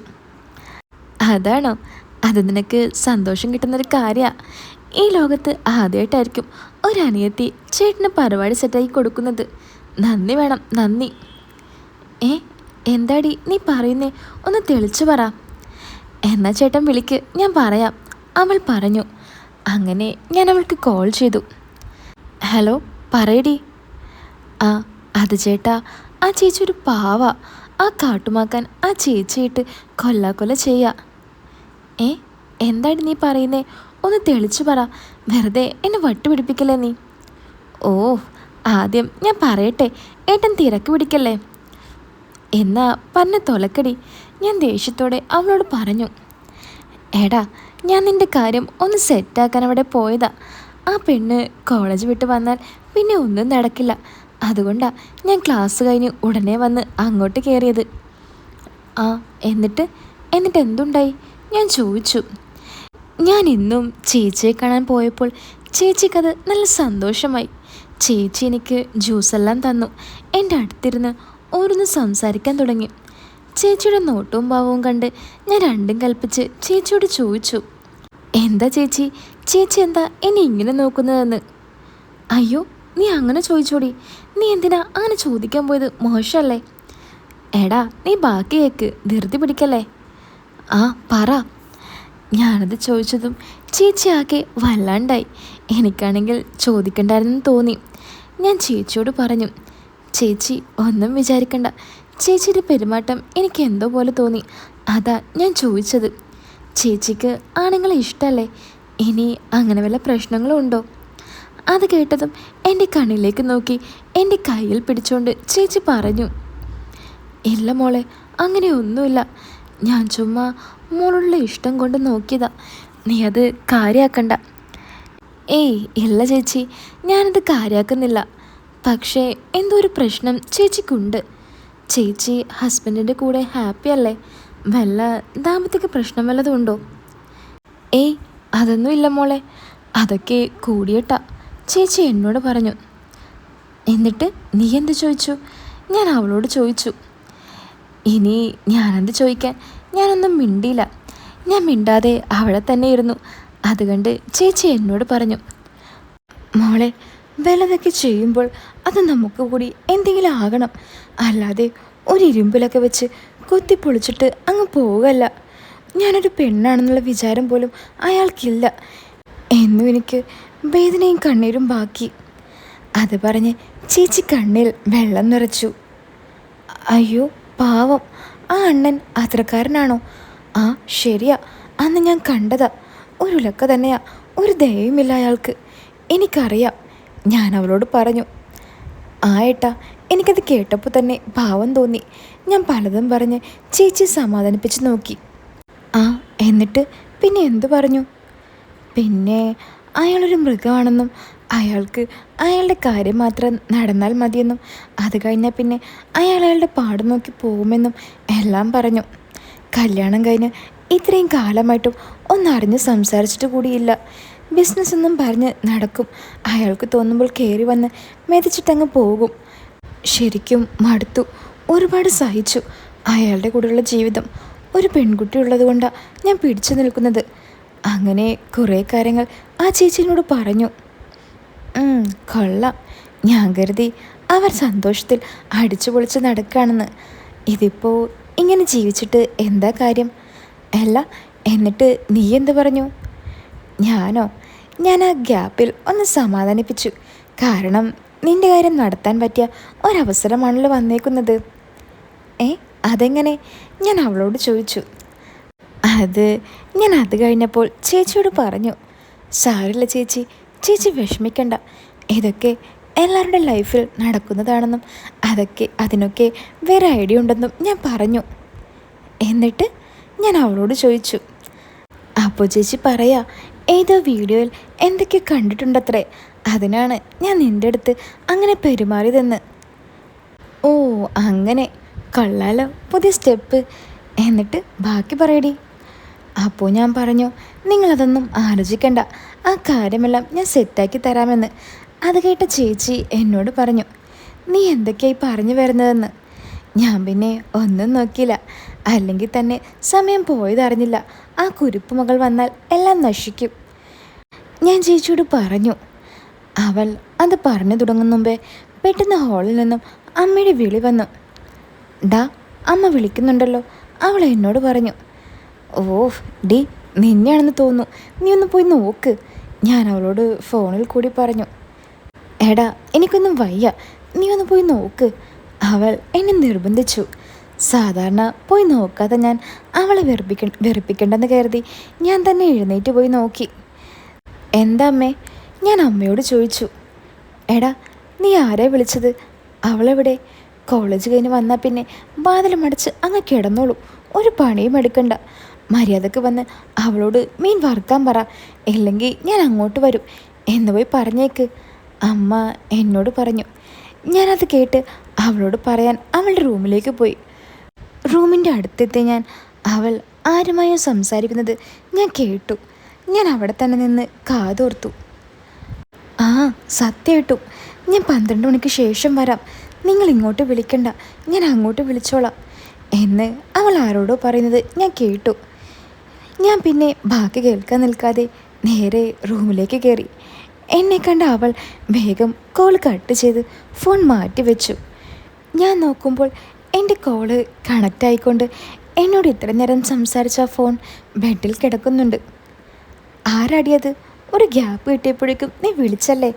അതാണോ? അത് നിനക്ക് സന്തോഷം കിട്ടുന്നൊരു കാര്യമാണ്. ഈ ലോകത്ത് ആദ്യമായിട്ടായിരിക്കും ഒരനിയത്തി ചേട്ടന് പരിപാടി സെറ്റാക്കി കൊടുക്കുന്നത്. നന്ദി വേണം, നന്ദി. എന്താടി നീ പറയുന്നേ? ഒന്ന് തെളിച്ചു പറ. എന്നാ ചേട്ടൻ വിളിക്ക്, ഞാൻ പറയാം, അവൾ പറഞ്ഞു. അങ്ങനെ ഞാൻ അവൾക്ക് കോൾ ചെയ്തു. ഹലോ, പറയടി. ആ, അത് ചേട്ടാ, ആ ചേച്ചി ഒരു പാവ. ആ കാട്ടുമാക്കാൻ ആ ചേച്ചിയിട്ട് കൊല്ലാക്കൊല ചെയ്യാ. എന്താടി നീ പറയുന്നേ? ഒന്ന് തെളിച്ചു പറ, വെറുതെ എന്നെ വട്ടുപിടിപ്പിക്കല്ലേ നീ. ഓ, ആദ്യം ഞാൻ പറയട്ടെ, ഏട്ടൻ തിരക്ക് പിടിക്കല്ലേ. എന്നാ പറഞ്ഞ തൊലക്കടി, ഞാൻ ദേഷ്യത്തോടെ അവളോട് പറഞ്ഞു. എടാ, ഞാൻ നിൻ്റെ കാര്യം ഒന്ന് സെറ്റാക്കാൻ അവിടെ പോയതാ. ആ പെണ്ണ് കോളേജ് വിട്ട് വന്നാൽ പിന്നെ ഒന്നും നടക്കില്ല. അതുകൊണ്ടാണ് ഞാൻ ക്ലാസ് കഴിഞ്ഞ് ഉടനെ വന്ന് അങ്ങോട്ട് കയറിയത്. ആ, എന്നിട്ട് എന്തുണ്ടായി? ഞാൻ ചോദിച്ചു. ഞാൻ ഇന്നും ചേച്ചിയെ കാണാൻ പോയപ്പോൾ ചേച്ചിക്കത് നല്ല സന്തോഷമായി. ചേച്ചി എനിക്ക് ജ്യൂസെല്ലാം തന്നു. എൻ്റെ അടുത്തിരുന്ന് ഓരോന്ന് സംസാരിക്കാൻ തുടങ്ങി. ചേച്ചിയുടെ നോട്ടവും ഭാവവും കണ്ട് ഞാൻ രണ്ടും കൽപ്പിച്ച് ചേച്ചിയോട് ചോദിച്ചു, എന്താ ചേച്ചി എന്താ എന്നെ ഇങ്ങനെ നോക്കുന്നതെന്ന്. അയ്യോ, നീ അങ്ങനെ ചോദിച്ചോടി. നീ എന്തിനാ അങ്ങനെ ചോദിക്കാൻ പോയത്? മോശമല്ലേ? എടാ, നീ ബാക്കി കേക്ക്, ധൃതി പിടിക്കല്ലേ. ആ, പറ. ഞാനത് ചോദിച്ചതും ചേച്ചി ആകെ വല്ലാണ്ടായി. എനിക്കാണെങ്കിൽ ചോദിക്കണ്ടായിരുന്നെന്ന് തോന്നി. ഞാൻ ചേച്ചിയോട് പറഞ്ഞു, ചേച്ചി ഒന്നും വിചാരിക്കണ്ട. ചേച്ചിയുടെ പെരുമാറ്റം എനിക്ക് എന്തോ പോലെ തോന്നി, അതാ ഞാൻ ചോദിച്ചത്. ചേച്ചിക്ക് ആണുങ്ങളെ ഇഷ്ടമല്ലേ? ഇനി അങ്ങനെ വല്ല പ്രശ്നങ്ങളും ഉണ്ടോ? അത് കേട്ടതും എൻ്റെ കണ്ണിലേക്ക് നോക്കി എൻ്റെ കയ്യിൽ പിടിച്ചുകൊണ്ട് ചേച്ചി പറഞ്ഞു, ഇല്ല മോളെ, അങ്ങനെയൊന്നുമില്ല. ഞാൻ ചുമ്മാ മോളുള്ള ഇഷ്ടം കൊണ്ട് നോക്കിയതാ. നീ അത് കാര്യമാക്കണ്ട. ഏയ് ഇല്ല ചേച്ചി, ഞാനത് കാര്യമാക്കുന്നില്ല. പക്ഷേ എന്തോ ഒരു പ്രശ്നം ചേച്ചിക്കുണ്ട്. ചേച്ചി ഹസ്ബൻഡിൻ്റെ കൂടെ ഹാപ്പി അല്ലേ? വല്ല ദാമ്പത്തിക പ്രശ്നം വല്ലതും ഉണ്ടോ? ഏയ് അതൊന്നുമില്ല മോളെ, അതൊക്കെ കൂടിയിട്ടാ ചേച്ചി എന്നോട് പറഞ്ഞു. എന്നിട്ട് നീ എന്ത് ചോദിച്ചു? ഞാൻ അവളോട് ചോദിച്ചു. ഇനി ഞാനെന്ത് ചോദിക്കാൻ? ഞാനൊന്നും മിണ്ടിയില്ല. ഞാൻ മിണ്ടാതെ അവിടെ തന്നെ ഇരുന്നു. അതുകൊണ്ട് ചേച്ചി എന്നോട് പറഞ്ഞു, മോളെ വല്ലതൊക്കെ ചെയ്യുമ്പോൾ അത് നമുക്ക് കൂടി എന്തെങ്കിലും ആകണം, അല്ലാതെ ഒരു ഇരുമ്പിലൊക്കെ വെച്ച് കുത്തിപ്പൊളിച്ചിട്ട് അങ്ങ് പോകല്ല. ഞാനൊരു പെണ്ണാണെന്നുള്ള വിചാരം പോലും അയാൾക്കില്ല. എന്നും എനിക്ക് വേദനയും കണ്ണീരും ബാക്കി. അത് പറഞ്ഞ് ചേച്ചി കണ്ണിൽ വെള്ളം നിറച്ചു. അയ്യോ പാവം, ആ അണ്ണൻ അത്രക്കാരനാണോ? ആ ശരിയാ, അന്ന് ഞാൻ കണ്ടതാ. ഒരു ഉലക്ക തന്നെയാ, ഒരു ദയവുമില്ല അയാൾക്ക്. എനിക്കറിയാം. ഞാൻ അവളോട് പറഞ്ഞു. ആ ഏട്ടാ, എനിക്കത് കേട്ടപ്പോൾ തന്നെ പാവം തോന്നി. ഞാൻ പലതും പറഞ്ഞ് ചേച്ചി സമാധാനിപ്പിച്ച് നോക്കി. ആ എന്നിട്ട് പിന്നെ എന്തു പറഞ്ഞു? പിന്നെ അയാളൊരു മൃഗമാണെന്നും അയാൾക്ക് അയാളുടെ കാര്യം മാത്രം നടന്നാൽ മതിയെന്നും അത് കഴിഞ്ഞാൽ പിന്നെ അയാളുടെ പാട് നോക്കി പോകുമെന്നും എല്ലാം പറഞ്ഞു. കല്യാണം കഴിഞ്ഞ് ഇത്രയും കാലമായിട്ടും ഒന്നറിഞ്ഞ് സംസാരിച്ചിട്ട് കൂടിയില്ല. ബിസിനസ് എന്നും പറഞ്ഞ് നടക്കും. അയാൾക്ക് തോന്നുമ്പോൾ കയറി വന്ന് മെതിച്ചിട്ടങ്ങ് പോകും. ശരിക്കും മടുത്തു. ഒരുപാട് സഹിച്ചു. അയാളുടെ കൂടെയുള്ള ജീവിതം. ഒരു പെൺകുട്ടി ഉള്ളത് കൊണ്ടാണ് ഞാൻ പിടിച്ചു നിൽക്കുന്നത്. അങ്ങനെ കുറേ കാര്യങ്ങൾ ആ ചേച്ചിനോട് പറഞ്ഞു. കൊള്ളാം. ഞാൻ കരുതി അവർ സന്തോഷത്തിൽ അടിച്ചു പൊളിച്ച് നടക്കുകയാണെന്ന്. ഇതിപ്പോൾ ഇങ്ങനെ ജീവിച്ചിട്ട് എന്താ കാര്യം? അല്ല, എന്നിട്ട് നീ എന്ത് പറഞ്ഞു? ഞാനോ? ഞാൻ ആ ഗ്യാപ്പിൽ ഒന്ന് സമാധാനിപ്പിച്ചു. കാരണം നിൻ്റെ കാര്യം നടത്താൻ പറ്റിയ ഒരവസരമാണല്ലോ വന്നേക്കുന്നത്. അതെങ്ങനെ? ഞാൻ അവളോട് ചോദിച്ചു. ഞാൻ അത് കഴിഞ്ഞപ്പോൾ ചേച്ചിയോട് പറഞ്ഞു. സാരില്ല ചേച്ചി, ചേച്ചി വിഷമിക്കണ്ട. ഇതൊക്കെ എല്ലാവരുടെ ലൈഫിൽ നടക്കുന്നതാണെന്നും അതിനൊക്കെ വേറെ ഐഡിയ ഉണ്ടെന്നും ഞാൻ പറഞ്ഞു. എന്നിട്ട് ഞാൻ അവളോട് ചോദിച്ചു. അപ്പോൾ ചേച്ചി പറയാ, ഏതോ വീഡിയോയിൽ എന്തൊക്കെയോ കണ്ടിട്ടുണ്ടത്രേ, അതിനാണ് ഞാൻ നിൻ്റെ അടുത്ത് അങ്ങനെ പെരുമാറിയതെന്ന്. ഓ അങ്ങനെ, കൊള്ളാലോ പുതിയ സ്റ്റെപ്പ്. എന്നിട്ട് ബാക്കി പറയടി. അപ്പോൾ ഞാൻ പറഞ്ഞു, നിങ്ങളതൊന്നും ആലോചിക്കണ്ട, ആ കാര്യമെല്ലാം ഞാൻ സെറ്റാക്കി തരാമെന്ന്. അത് കേട്ട ചേച്ചി എന്നോട് പറഞ്ഞു, നീ എന്തൊക്കെയായി പറഞ്ഞു വരുന്നതെന്ന്. ഞാൻ പിന്നെ ഒന്നും നോക്കിയില്ല. അല്ലെങ്കിൽ തന്നെ സമയം പോയതറിഞ്ഞില്ല. ആ കുരുപ്പ് മകൾ വന്നാൽ എല്ലാം നശിക്കും. ഞാൻ ചേച്ചിയോട് പറഞ്ഞു. അവൾ അത് പറഞ്ഞു തുടങ്ങും മുമ്പേ പെട്ടെന്ന് ഹാളിൽ നിന്നും അമ്മയുടെ വിളി വന്നു. ഡാ, അമ്മ വിളിക്കുന്നുണ്ടല്ലോ, അവൾ എന്നോട് പറഞ്ഞു. ഓഹ് ഡി, നിന്നെയാണെന്ന് തോന്നുന്നു, നീ ഒന്ന് പോയി നോക്ക്, ഞാൻ അവളോട് ഫോണിൽ കൂടി പറഞ്ഞു. എടാ, എനിക്കൊന്നും വയ്യ, നീ ഒന്ന് പോയി നോക്ക്, അവൾ എന്നെ നിർബന്ധിച്ചു. സാധാരണ പോയി നോക്കാതെ ഞാൻ അവളെ വെറുപ്പിക്കണ്ടെന്ന് കരുതി ഞാൻ തന്നെ എഴുന്നേറ്റ് പോയി നോക്കി. എന്താ അമ്മേ? ഞാൻ അമ്മയോട് ചോദിച്ചു. എടാ, നീ ആരെ വിളിച്ചത്? അവളെവിടെ? കോളേജ് കഴിഞ്ഞ് വന്നാൽ പിന്നെ വാതിലുമടച്ച് അങ്ങ് കിടന്നോളൂ, ഒരു പണിയും എടുക്കണ്ട. മര്യാദക്ക് വന്ന് അവളോട് മീൻ വറുക്കാൻ പറ, ഇല്ലെങ്കിൽ ഞാൻ അങ്ങോട്ട് വരും എന്ന് പോയി പറഞ്ഞേക്ക്, അമ്മ എന്നോട് പറഞ്ഞു. ഞാനത് കേട്ട് അവളോട് പറയാൻ അവളുടെ റൂമിലേക്ക് പോയി. റൂമിൻ്റെ അടുത്തെത്തി അവൾ ആരുമായോ സംസാരിക്കുന്നത് ഞാൻ കേട്ടു. ഞാൻ അവിടെ തന്നെ നിന്ന് കാതോർത്തു. ആ സത്യമായിട്ടും, ഞാൻ 12 മണിക്ക് ശേഷം വരാം, നിങ്ങൾ ഇങ്ങോട്ട് വിളിക്കണ്ട, ഞാൻ അങ്ങോട്ട് വിളിച്ചോളാം എന്ന് അവൾ ആരോടോ പറയുന്നത് ഞാൻ കേട്ടു. ഞാൻ പിന്നെ ബാക്കി കേൾക്കാൻ നിൽക്കാതെ നേരെ റൂമിലേക്ക് കയറി. എന്നെ കണ്ട അവൾ വേഗം കോൾ കട്ട് ചെയ്ത് ഫോൺ മാറ്റി വെച്ചു. ഞാൻ നോക്കുമ്പോൾ എൻ്റെ കോള് കണക്റ്റ് ആയിക്കൊണ്ട് എന്നോട് ഇത്ര നേരം സംസാരിച്ച ഫോൺ ബെഡിൽ കിടക്കുന്നുണ്ട്. ആരാടിയത്? ഒരു ഗ്യാപ്പ് കിട്ടിയപ്പോഴേക്കും നീ വിളിച്ചല്ലേ,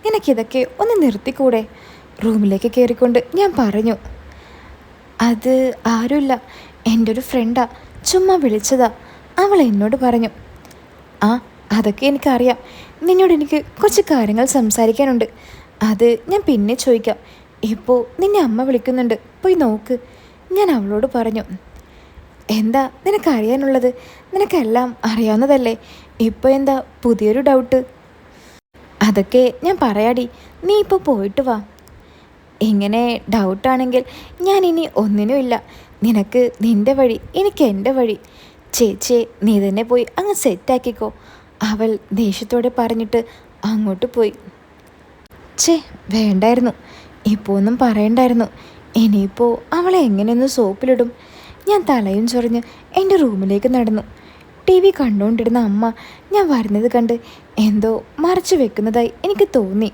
നിനക്കിതൊക്കെ ഒന്ന് നിർത്തിക്കൂടെ? റൂമിലേക്ക് കയറിക്കൊണ്ട് ഞാൻ പറഞ്ഞു. അത് ആരുമില്ല, എൻ്റെ ഒരു ഫ്രണ്ടാ, ചുമ്മാ വിളിച്ചതാ, അവൾ എന്നോട് പറഞ്ഞു. ആ അതൊക്കെ എനിക്കറിയാം, നിന്നോട് എനിക്ക് കുറച്ച് കാര്യങ്ങൾ സംസാരിക്കാനുണ്ട്, അത് ഞാൻ പിന്നെ ചോദിക്കാം. ഇപ്പോൾ നിന്നെ അമ്മ വിളിക്കുന്നുണ്ട്, പോയി നോക്ക്, ഞാൻ അവളോട് പറഞ്ഞു. എന്താ നിനക്കറിയാനുള്ളത്? നിനക്കെല്ലാം അറിയാവുന്നതല്ലേ, ഇപ്പോൾ എന്താ പുതിയൊരു ഡൗട്ട്? അതൊക്കെ ഞാൻ പറയാടി, നീ ഇപ്പോൾ പോയിട്ട് വാ. ഇങ്ങനെ ഡൗട്ടാണെങ്കിൽ ഞാൻ ഇനി ഒന്നിനുമില്ല, നിനക്ക് നിൻ്റെ വഴി, എനിക്ക് എൻ്റെ വഴി. ചേച്ചിയെ നീ തന്നെ പോയി അങ്ങ് സെറ്റാക്കിക്കോ, അവൾ ദേഷ്യത്തോടെ പറഞ്ഞിട്ട് അങ്ങോട്ട് പോയി. വേണ്ടായിരുന്നു, ഇപ്പോൾ ഒന്നും പറയണ്ടായിരുന്നു. ഇനിയിപ്പോൾ അവളെ എങ്ങനെയൊന്ന് സോപ്പിലിടും? ഞാൻ തലയും ചൊറിഞ്ഞ് എൻ്റെ റൂമിലേക്ക് നടന്നു. ടി വി കണ്ടുകൊണ്ടിരുന്ന അമ്മ ഞാൻ വരുന്നത് കണ്ട് എന്തോ മറച്ചു വെക്കുന്നതായി എനിക്ക് തോന്നി.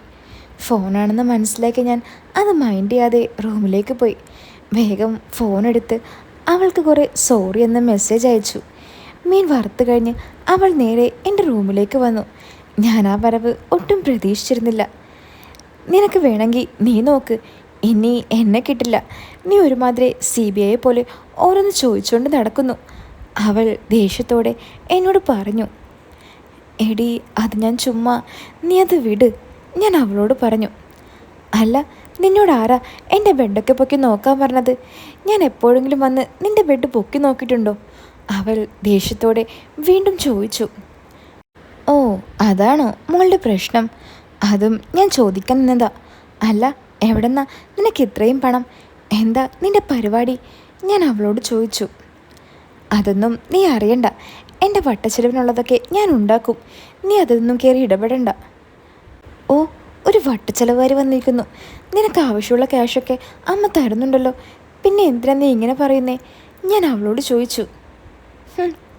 ഫോണാണെന്ന് മനസ്സിലാക്കി ഞാൻ അത് മൈൻഡ് ചെയ്യാതെ റൂമിലേക്ക് പോയി. വേഗം ഫോണെടുത്ത് അവൾക്ക് കുറേ സോറി എന്ന മെസ്സേജ് അയച്ചു. മീൻ വറുത്ത് കഴിഞ്ഞ് അവൾ നേരെ എൻ്റെ റൂമിലേക്ക് വന്നു. ഞാൻ ആ വരവ് ഒട്ടും പ്രതീക്ഷിച്ചിരുന്നില്ല. നിനക്ക് വേണമെങ്കിൽ നീ നോക്ക്, ഇനി എന്നെ കിട്ടില്ല. നീ ഒരുമാതിരി CBI പോലെ ഓരോന്ന് ചോദിച്ചുകൊണ്ട് നടക്കുന്നു, അവൾ ദേഷ്യത്തോടെ എന്നോട് പറഞ്ഞു. എടി, അത് ഞാൻ ചുമ്മാ, നീ അത് വിട്, ഞാൻ അവളോട് പറഞ്ഞു. അല്ല, നിന്നോട് ആരാ എൻ്റെ ബെഡൊക്കെ പൊക്കി നോക്കാൻ പറഞ്ഞത്? ഞാൻ എപ്പോഴെങ്കിലും വന്ന് നിൻ്റെ ബെഡ് പൊക്കി നോക്കിയിട്ടുണ്ടോ? അവൾ ദേഷ്യത്തോടെ വീണ്ടും ചോദിച്ചു. ഓ, അതാണോ മോളുടെ പ്രശ്നം? അതും ഞാൻ ചോദിക്കാൻ നിന്നതാ. അല്ല, എവിടെന്നാ നിനക്ക് ഇത്രയും പണം? എന്താ നിൻ്റെ പരിപാടി? ഞാൻ അവളോട് ചോദിച്ചു. അതൊന്നും നീ അറിയണ്ട, എൻ്റെ വട്ടച്ചെലവിനുള്ളതൊക്കെ ഞാൻ ഉണ്ടാക്കും, നീ അതൊന്നും കയറി ഇടപെടണ്ട. ഓ, ഒരു വട്ടച്ചെലവുകാരി വന്നിരിക്കുന്നു. നിനക്ക് ആവശ്യമുള്ള ക്യാഷൊക്കെ അമ്മ തരുന്നുണ്ടല്ലോ, പിന്നെ എന്തിനാ നീ ഇങ്ങനെ പറയുന്നേ? ഞാൻ അവളോട് ചോദിച്ചു.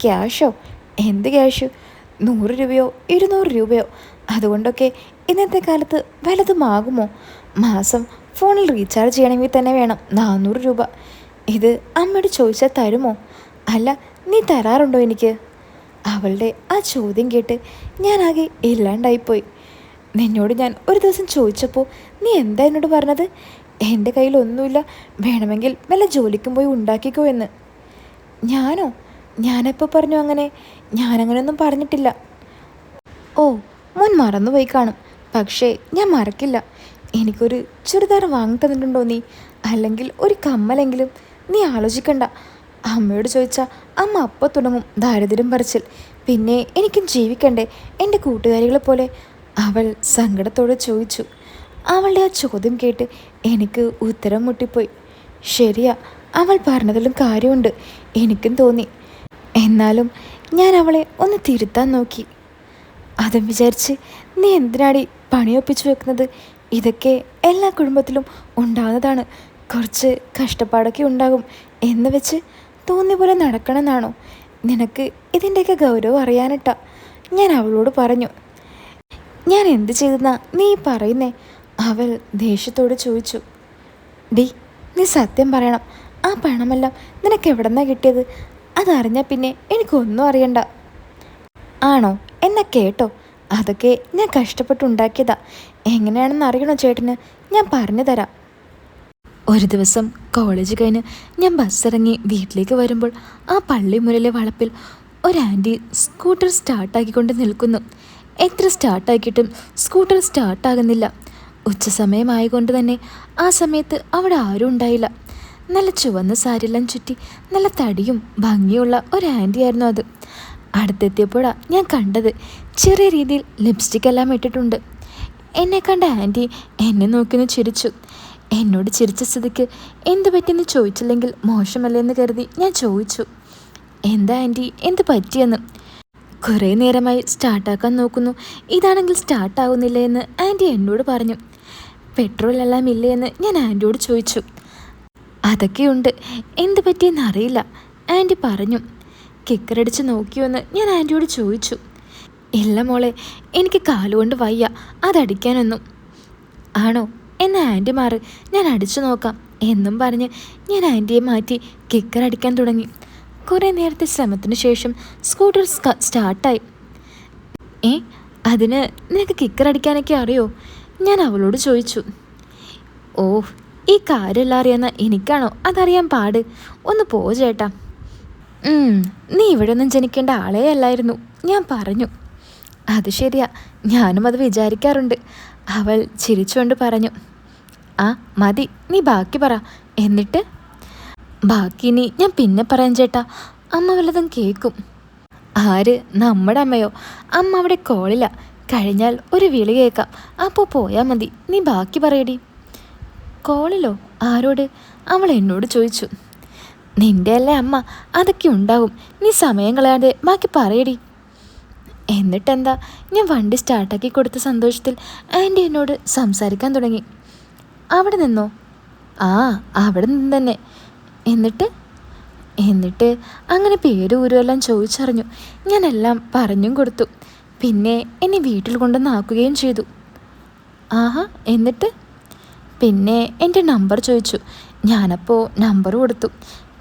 ക്യാഷോ? എന്ത് ക്യാഷ്? 100 രൂപയോ 200 രൂപയോ? അതുകൊണ്ടൊക്കെ ഇന്നത്തെ കാലത്ത് വലുതുമാകുമോ? മാസം ഫോണിൽ റീചാർജ് ചെയ്യണമെങ്കിൽ തന്നെ വേണം 400 രൂപ. ഇത് അമ്മയോട് ചോദിച്ചാൽ തരുമോ? അല്ല, നീ തരാറുണ്ടോ എനിക്ക്? അവളുടെ ആ ചോദ്യം കേട്ട് ഞാനാകെ ഇല്ലാണ്ടായിപ്പോയി. നിന്നോട് ഞാൻ ഒരു ദിവസം ചോദിച്ചപ്പോൾ നീ എന്താ എന്നോട് പറഞ്ഞത്? എൻ്റെ കയ്യിലൊന്നുമില്ല, വേണമെങ്കിൽ വല്ല ജോലിക്കും പോയി ഉണ്ടാക്കിക്കോ എന്ന്. ഞാനോ? ഞാനെപ്പോൾ പറഞ്ഞു അങ്ങനെ? ഞാനങ്ങനെയൊന്നും പറഞ്ഞിട്ടില്ല. ഓ, മോൻ മറന്നുപോയി കാണും. പക്ഷേ ഞാൻ മറക്കില്ല. എനിക്കൊരു ചുരിദാർ വാങ്ങി തന്നിട്ടുണ്ടോ നീ? അല്ലെങ്കിൽ ഒരു കമ്മലെങ്കിലും? നീ ആലോചിക്കണ്ട. അമ്മയോട് ചോദിച്ചാൽ അമ്മ അപ്പം തുടങ്ങും ദാരിദ്ര്യം പറിച്ചിൽ. പിന്നെ എനിക്കും ജീവിക്കണ്ടേ എൻ്റെ കൂട്ടുകാരികളെ പോലെ? അവൾ സങ്കടത്തോടെ ചോദിച്ചു. അവളുടെ ആ ചോദ്യം കേട്ട് എനിക്ക് ഉത്തരം മുട്ടിപ്പോയി. ശരിയാ, അവൾ പറഞ്ഞതിലും കാര്യമുണ്ട്, എനിക്കും തോന്നി. എന്നാലും ഞാൻ അവളെ ഒന്ന് തിരുത്താൻ നോക്കി. അതും വിചാരിച്ച് നീ എന്തിനാടി പണിയൊപ്പിച്ചു വെക്കുന്നത്? ഇതൊക്കെ എല്ലാ കുടുംബത്തിലും ഉണ്ടാകുന്നതാണ്. കുറച്ച് കഷ്ടപ്പാടൊക്കെ ഉണ്ടാകും എന്ന് വെച്ച് തോന്നിയ പോലെ നടക്കണമെന്നാണോ? നിനക്ക് ഇതിൻ്റെയൊക്കെ ഗൗരവം അറിയാനിട്ടാ, ഞാൻ അവളോട് പറഞ്ഞു. ഞാൻ എന്ത് ചെയ്തെന്നാ നീ പറയുന്നേ? അവൾ ദേഷ്യത്തോട് ചോദിച്ചു. ഡി, നീ സത്യം പറയണം, ആ പണമെല്ലാം നിനക്ക് എവിടെന്നാ കിട്ടിയത്? അതറിഞ്ഞാൽ പിന്നെ എനിക്കൊന്നും അറിയണ്ട. ആണോ? എന്നാ കേട്ടോ, അതൊക്കെ ഞാൻ കഷ്ടപ്പെട്ടുണ്ടാക്കിയതാ. എങ്ങനെയാണെന്ന് അറിയണോ ചേട്ടന്? ഞാൻ പറഞ്ഞു തരാം. ഒരു ദിവസം കോളേജ് കഴിഞ്ഞ് ഞാൻ ബസ്സിറങ്ങി വീട്ടിലേക്ക് വരുമ്പോൾ ആ പള്ളിമുരയിലെ വളപ്പിൽ ഒരു ആൻറ്റി സ്കൂട്ടർ സ്റ്റാർട്ടാക്കിക്കൊണ്ട് നിൽക്കുന്നു. എത്ര സ്റ്റാർട്ടാക്കിയിട്ടും സ്കൂട്ടർ സ്റ്റാർട്ടാകുന്നില്ല. ഉച്ചസമയമായതുകൊണ്ട് തന്നെ ആ സമയത്ത് അവിടെ ആരും ഉണ്ടായില്ല. നല്ല ചുവന്ന സാരിയെല്ലാം ചുറ്റി നല്ല തടിയും ഭംഗിയുള്ള ഒരു ആൻറ്റിയായിരുന്നു അത്. അടുത്തെത്തിയപ്പോഴാണ് ഞാൻ കണ്ടത്. ചെറിയ രീതിയിൽ ലിപ്സ്റ്റിക് എല്ലാം ഇട്ടിട്ടുണ്ട്. എന്നെ കണ്ട ആൻറ്റി എന്നെ നോക്കിന്ന് ചിരിച്ചു. എന്നോട് ചിരിച്ച സ്ഥിതിക്ക് എന്ത് പറ്റിയെന്ന് ചോദിച്ചില്ലെങ്കിൽ മോശമല്ലെന്ന് കരുതി ഞാൻ ചോദിച്ചു, എന്താ ആൻറ്റി, എന്ത് പറ്റിയെന്ന്. കുറേ നേരമായി സ്റ്റാർട്ടാക്കാൻ നോക്കുന്നു, ഇതാണെങ്കിൽ സ്റ്റാർട്ടാകുന്നില്ല എന്ന് ആൻറ്റി എന്നോട് പറഞ്ഞു. പെട്രോൾ എല്ലാം ഇല്ലേ എന്ന് ഞാൻ ആൻറ്റിയോട് ചോദിച്ചു. അതൊക്കെയുണ്ട്, എന്ത് പറ്റിയെന്ന് അറിയില്ല, ആൻറ്റി പറഞ്ഞു. കിക്കറടിച്ച് നോക്കിയോന്ന് ഞാൻ ആൻറ്റിയോട് ചോദിച്ചു. ഇല്ല മോളെ, എനിക്ക് കാലുകൊണ്ട് വയ്യ അതടിക്കാനൊന്നും. ആണോ? എന്നാൽ ആൻറ്റി മാറ്, ഞാൻ അടിച്ചു നോക്കാം എന്നും പറഞ്ഞ് ഞാൻ ആൻറ്റിയെ മാറ്റി കിക്കർ അടിക്കാൻ തുടങ്ങി. കുറേ നേരത്തെ ശ്രമത്തിന് ശേഷം സ്കൂട്ടർ സ്റ്റാർട്ടായി. അതിന് നിനക്ക് കിക്കർ അടിക്കാനൊക്കെ അറിയോ? ഞാൻ അവളോട് ചോദിച്ചു. ഓ, ഈ കാര്യമെല്ലാം അറിയാവുന്ന എനിക്കാണോ അതറിയാൻ പാട്? ഒന്ന് പോ ചേട്ടാ. നീ ഇവിടെ ഒന്നും ജനിക്കേണ്ട ആളേ അല്ലായിരുന്നു, ഞാൻ പറഞ്ഞു. അത് ശരിയാ, ഞാനും അത് വിചാരിക്കാറുണ്ട്, അവൾ ചിരിച്ചുകൊണ്ട് പറഞ്ഞു. ആ മതി, നീ ബാക്കി പറ. എന്നിട്ട്? ബാക്കി ഇനി ഞാൻ പിന്നെ പറയാം ചേട്ടാ, അമ്മ വല്ലതും കേൾക്കും. ആര്? നമ്മുടെ അമ്മയോ? അമ്മ അവിടെ കോളില്ല, കഴിഞ്ഞാൽ ഒരു വിളി കേൾക്കാം, അപ്പോൾ പോയാൽ മതി. നീ ബാക്കി പറയടി. കോളിലോ? ആരോട്? അവൾ എന്നോട് ചോദിച്ചു. നിൻ്റെ അല്ലേ അമ്മ, അതൊക്കെ ഉണ്ടാവും. നീ സമയം കളയാതെ ബാക്കി പറയടി. എന്നിട്ടെന്താ, ഞാൻ വണ്ടി സ്റ്റാർട്ടാക്കി കൊടുത്ത സന്തോഷത്തിൽ ആൻറ്റി എന്നോട് സംസാരിക്കാൻ തുടങ്ങി. അവിടെ നിന്നോ? ആ, അവിടെ നിന്ന് തന്നെ. എന്നിട്ട് അങ്ങനെ പേരും ഊരുമെല്ലാം ചോദിച്ചറിഞ്ഞു. ഞാനെല്ലാം പറഞ്ഞും കൊടുത്തു. പിന്നെ എന്നെ വീട്ടിൽ കൊണ്ടുവന്നാക്കുകയും ചെയ്തു. ആഹാ, എന്നിട്ട്? പിന്നെ എൻ്റെ നമ്പർ ചോദിച്ചു. ഞാനപ്പോൾ നമ്പർ കൊടുത്തു.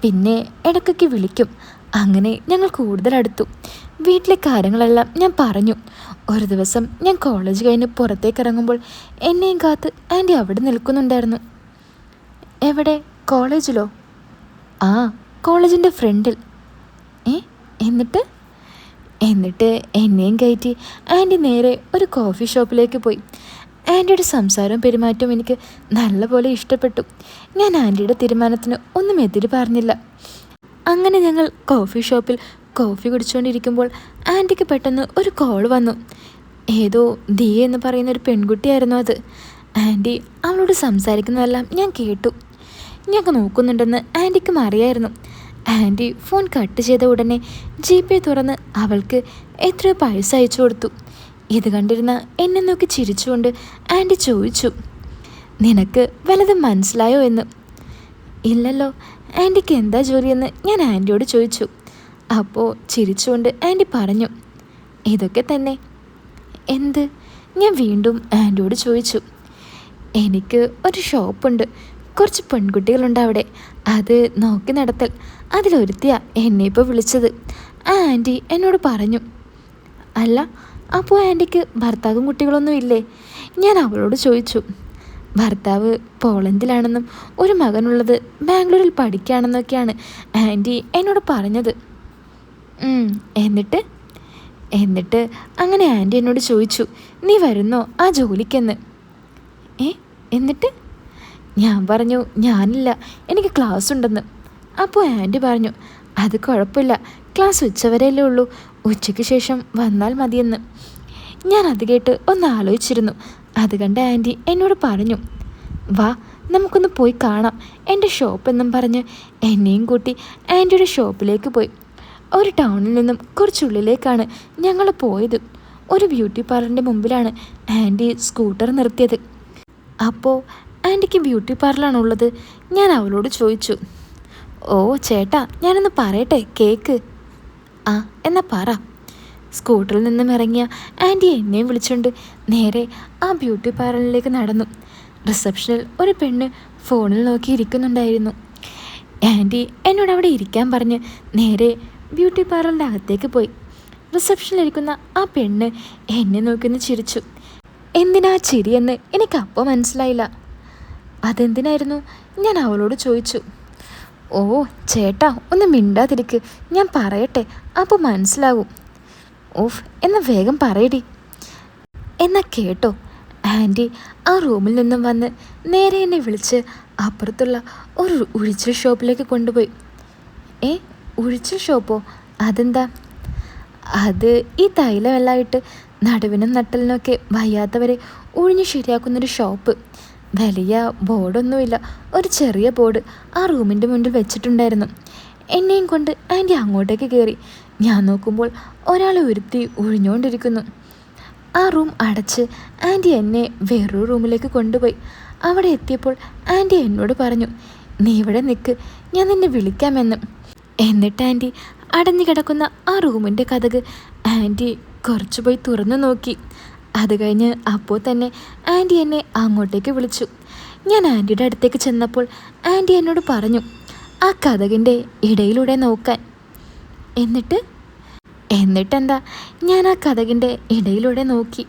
പിന്നെ ഇടയ്ക്കൊക്കെ വിളിക്കും. അങ്ങനെ ഞങ്ങൾ കൂടുതൽ അടുത്തു. വീട്ടിലെ കാര്യങ്ങളെല്ലാം ഞാൻ പറഞ്ഞു. ഒരു ദിവസം ഞാൻ കോളേജ് കഴിഞ്ഞ് പുറത്തേക്ക് ഇറങ്ങുമ്പോൾ എന്നെയും കാത്ത് ആൻറ്റി അവിടെ നിൽക്കുന്നുണ്ടായിരുന്നു. എവിടെ? കോളേജിലോ? ആ, കോളേജിൻ്റെ ഫ്രണ്ടിൽ. എന്നിട്ട് എന്നെയും കയറ്റി ആൻറ്റി നേരെ ഒരു കോഫി ഷോപ്പിലേക്ക് പോയി. ആൻറ്റിയുടെ സംസാരവും പെരുമാറ്റവും എനിക്ക് നല്ലപോലെ ഇഷ്ടപ്പെട്ടു. ഞാൻ ആൻറ്റിയുടെ തീരുമാനത്തിന് ഒന്നും എതിര് പറഞ്ഞില്ല. അങ്ങനെ ഞങ്ങൾ കോഫി ഷോപ്പിൽ കോഫി കുടിച്ചുകൊണ്ടിരിക്കുമ്പോൾ ആൻറ്റിക്ക് പെട്ടെന്ന് ഒരു കോൾ വന്നു. ഏതോ ദിയ എന്ന് പറയുന്ന ഒരു പെൺകുട്ടിയായിരുന്നു അത്. ആൻറ്റി അവളോട് സംസാരിക്കുന്നതെല്ലാം ഞാൻ കേട്ടു. ഞങ്ങൾ നോക്കുന്നുണ്ടെന്ന് ആൻറ്റിക്കും അറിയായിരുന്നു. ആൻറ്റി ഫോൺ കട്ട് ചെയ്ത ഉടനെ GPay തുറന്ന് അവൾക്ക് എത്രയോ പൈസ അയച്ചു കൊടുത്തു. ഇത് കണ്ടിരുന്ന എന്നെ നോക്കി ചിരിച്ചുകൊണ്ട് ആൻറ്റി ചോദിച്ചു, നിനക്ക് വല്ലതും മനസ്സിലായോ എന്ന്. ഇല്ലല്ലോ, ആൻറ്റിക്ക് എന്താ ജോലിയെന്ന് ഞാൻ ആൻറ്റിയോട് ചോദിച്ചു. അപ്പോൾ ചിരിച്ചുകൊണ്ട് ആൻറ്റി പറഞ്ഞു, ഇതൊക്കെ തന്നെ. എന്ത്? ഞാൻ വീണ്ടും ആൻറ്റിയോട് ചോദിച്ചു. എനിക്ക് ഒരു ഷോപ്പുണ്ട്, കുറച്ച് പെൺകുട്ടികളുണ്ട് അവിടെ, അത് നോക്കി നടത്തൽ. അതിലൊരുത്തിയാ എന്നെ ഇപ്പോൾ വിളിച്ചത്. ആ ആൻറ്റി എന്നോട് പറഞ്ഞു. അല്ല, അപ്പോൾ ആൻറ്റിക്ക് ഭർത്താവും കുട്ടികളൊന്നും ഇല്ലേ? ഞാൻ അവളോട് ചോദിച്ചു. ഭർത്താവ് പോളണ്ടിലാണെന്നും ഒരു മകനുള്ളത് ബാംഗ്ലൂരിൽ പഠിക്കുകയാണെന്നൊക്കെയാണ് ആൻറ്റി എന്നോട് പറഞ്ഞത്. എന്നിട്ട് അങ്ങനെ ആൻറ്റി എന്നോട് ചോദിച്ചു, നീ വരുന്നോ ആ ജോലിക്കെന്ന്. എന്നിട്ട് ഞാൻ പറഞ്ഞു, ഞാനില്ല, എനിക്ക് ക്ലാസ് ഉണ്ടെന്ന്. അപ്പോൾ ആൻറ്റി പറഞ്ഞു, അത് കുഴപ്പമില്ല, ക്ലാസ് ഉച്ചവരെയല്ലേ ഉള്ളൂ, ഉച്ചയ്ക്ക് ശേഷം വന്നാൽ മതിയെന്ന്. ഞാൻ അത് കേട്ട് ഒന്ന് ആലോചിച്ചിരുന്നു. അത് കണ്ട ആൻറ്റി എന്നോട് പറഞ്ഞു, വാ നമുക്കൊന്ന് പോയി കാണാം എൻ്റെ ഷോപ്പെന്നും പറഞ്ഞ് എന്നെയും കൂട്ടി ആൻറ്റിയുടെ ഷോപ്പിലേക്ക് പോയി. ഒരു ടൗണിൽ നിന്നും കുറച്ചുള്ളിലേക്കാണ് ഞങ്ങൾ പോയത്. ഒരു ബ്യൂട്ടി പാർലറിൻ്റെ മുമ്പിലാണ് ആൻറ്റി സ്കൂട്ടർ നിർത്തിയത്. അപ്പോൾ ആൻറ്റിക്ക് ബ്യൂട്ടി പാർലറാണുള്ളത്? ഞാൻ അവളോട് ചോദിച്ചു. ഓ ചേട്ടാ, ഞാനൊന്ന് പറയട്ടെ, കേക്ക്. ആ, എന്നാ പറ. സ്കൂട്ടറിൽ നിന്നും ഇറങ്ങിയ ആൻറ്റി എന്നെയും വിളിച്ചുകൊണ്ട് നേരെ ആ ബ്യൂട്ടി പാർലറിലേക്ക് നടന്നു. റിസപ്ഷനിൽ ഒരു പെണ്ണ് ഫോണിൽ നോക്കി ഇരിക്കുന്നുണ്ടായിരുന്നു. ആൻറ്റി എന്നോട് അവിടെ ഇരിക്കാൻ പറഞ്ഞ് നേരെ ബ്യൂട്ടി പാർലറിൻ്റെ അകത്തേക്ക് പോയി. റിസപ്ഷനിലിരിക്കുന്ന ആ പെണ്ണ് എന്നെ നോക്കിന്ന് ചിരിച്ചു. എന്തിനാ ചിരിയെന്ന് എനിക്കപ്പോൾ മനസ്സിലായില്ല. അതെന്തിനായിരുന്നു? ഞാൻ അവളോട് ചോദിച്ചു. ഓ ചേട്ടാ, ഒന്ന് മിണ്ടാതിരിക്ക്, ഞാൻ പറയട്ടെ, അപ്പോൾ മനസ്സിലാവും. ഓഫ്, എന്നാൽ വേഗം പറയടി. എന്നാ കേട്ടോ. ആൻറ്റി ആ റൂമിൽ നിന്നും വന്ന് നേരെ എന്നെ വിളിച്ച് അപ്പുറത്തുള്ള ഒരു ഉഴിച്ചിൽ ഷോപ്പിലേക്ക് കൊണ്ടുപോയി. ഉഴിച്ചിൽ ഷോപ്പോ? അതെന്താ? അത് ഈ തൈലമെല്ലാമായിട്ട് നടുവിനും നട്ടലിനൊക്കെ വയ്യാത്തവരെ ഉഴിഞ്ഞ് ശരിയാക്കുന്നൊരു ഷോപ്പ്. വലിയ ബോർഡൊന്നുമില്ല, ഒരു ചെറിയ ബോർഡ് ആ റൂമിൻ്റെ മുന്നിൽ വെച്ചിട്ടുണ്ടായിരുന്നു. എന്നെയും കൊണ്ട് ആൻറ്റി അങ്ങോട്ടേക്ക് കയറി. ഞാൻ നോക്കുമ്പോൾ ഒരാളെ ഒരുത്തി ഒഴിഞ്ഞുകൊണ്ടിരിക്കുന്നു. ആ റൂം അടച്ച് ആൻറ്റി എന്നെ വേറൊരു റൂമിലേക്ക് കൊണ്ടുപോയി. അവിടെ എത്തിയപ്പോൾ ആൻറ്റി എന്നോട് പറഞ്ഞു, നീ ഇവിടെ നിൽക്ക്, ഞാൻ നിന്നെ വിളിക്കാമെന്ന്. എന്നിട്ട് ആൻറ്റി അടഞ്ഞു കിടക്കുന്ന ആ റൂമിൻ്റെ കതക് ആൻറ്റി കുറച്ച് പോയി തുറന്നു നോക്കി. അത് കഴിഞ്ഞ് അപ്പോൾ തന്നെ ആൻറ്റി എന്നെ അങ്ങോട്ടേക്ക് വിളിച്ചു. ഞാൻ ആൻറ്റിയുടെ അടുത്തേക്ക് ചെന്നപ്പോൾ ആൻറ്റി എന്നോട് പറഞ്ഞു, ആ കതകിൻ്റെ ഇടയിലൂടെ നോക്കാൻ. എന്നിട്ടെന്താ, ഞാൻ ആ കതകിൻ്റെ ഇടയിലൂടെ നോക്കി.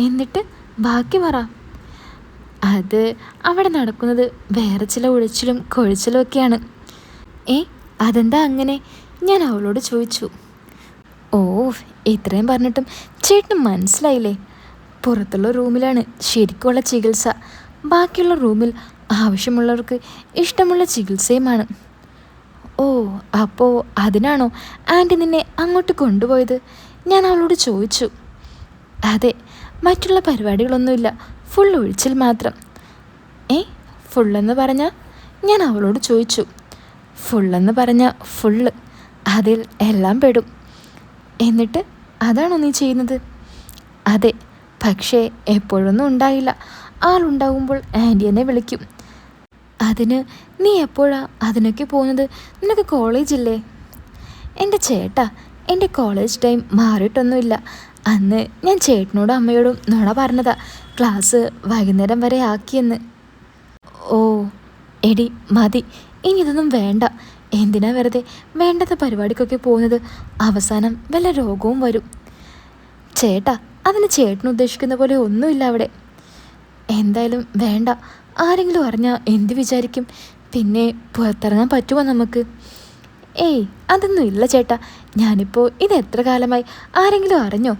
എന്നിട്ട് ബാക്കി പറ. അത് അവിടെ നടക്കുന്നത് വേറെ ചില ഉഴച്ചിലും കൊഴിച്ചിലും ഒക്കെയാണ്. അതെന്താ അങ്ങനെ? ഞാൻ അവളോട് ചോദിച്ചു. ഓ, ഇത്രയും പറഞ്ഞിട്ടും ചേട്ടന് മനസ്സിലായില്ലേ? പുറത്തുള്ള റൂമിലാണ് ശരിക്കുള്ള ചികിത്സ, ബാക്കിയുള്ള റൂമിൽ ആവശ്യമുള്ളവർക്ക് ഇഷ്ടമുള്ള ചികിത്സയുമാണ്. ഓ, അപ്പോൾ അതിനാണോ ആൻറ്റി നിന്നെ അങ്ങോട്ട് കൊണ്ടുപോയത്? ഞാൻ അവളോട് ചോദിച്ചു. അതെ, മറ്റുള്ള പരിപാടികളൊന്നുമില്ല, ഫുൾ ഒഴിച്ചിൽ മാത്രം. ഫുള്ളെന്ന് പറഞ്ഞാൽ? ഞാൻ അവളോട് ചോദിച്ചു. ഫുള്ളെന്ന് പറഞ്ഞ ഫുള്ള്, അതിൽ എല്ലാം പെടും. എന്നിട്ട് അതാണോ നീ ചെയ്യുന്നത്? അതെ, പക്ഷേ എപ്പോഴൊന്നും ഉണ്ടായില്ല. ആളുണ്ടാകുമ്പോൾ ആൻറ്റി എന്നെ വിളിക്കും. അതിന് നീ എപ്പോഴാ അതിനൊക്കെ പോകുന്നത്? നിനക്ക് കോളേജില്ലേ? എൻ്റെ ചേട്ടാ, എൻ്റെ കോളേജ് ടൈം മാറിയിട്ടൊന്നുമില്ല. അന്ന് ഞാൻ ചേട്ടനോടും അമ്മയോടും നുണ പറഞ്ഞതാ ക്ലാസ് വൈകുന്നേരം വരെ ആക്കിയെന്ന്. ഓ എടി മതി, ഇനി ഇതൊന്നും വേണ്ട. എന്തിനാ വെറുതെ വേണ്ടാത്ത പരിപാടിക്കൊക്കെ പോകുന്നത്? അവസാനം വല്ല രോഗവും വരും. ചേട്ടാ, അതിന് ചേട്ടൻ ഉദ്ദേശിക്കുന്ന പോലെ ഒന്നുമില്ല അവിടെ. എന്തായാലും വേണ്ട. ആരെങ്കിലും അറിഞ്ഞാൽ എന്ത് വിചാരിക്കും? പിന്നെ പുറത്തിറങ്ങാൻ പറ്റുമോ നമുക്ക്? ഏയ് അതൊന്നും ഇല്ല ചേട്ടാ. ഞാനിപ്പോൾ ഇത് എത്ര കാലമായി? ആരെങ്കിലും അറിഞ്ഞോ?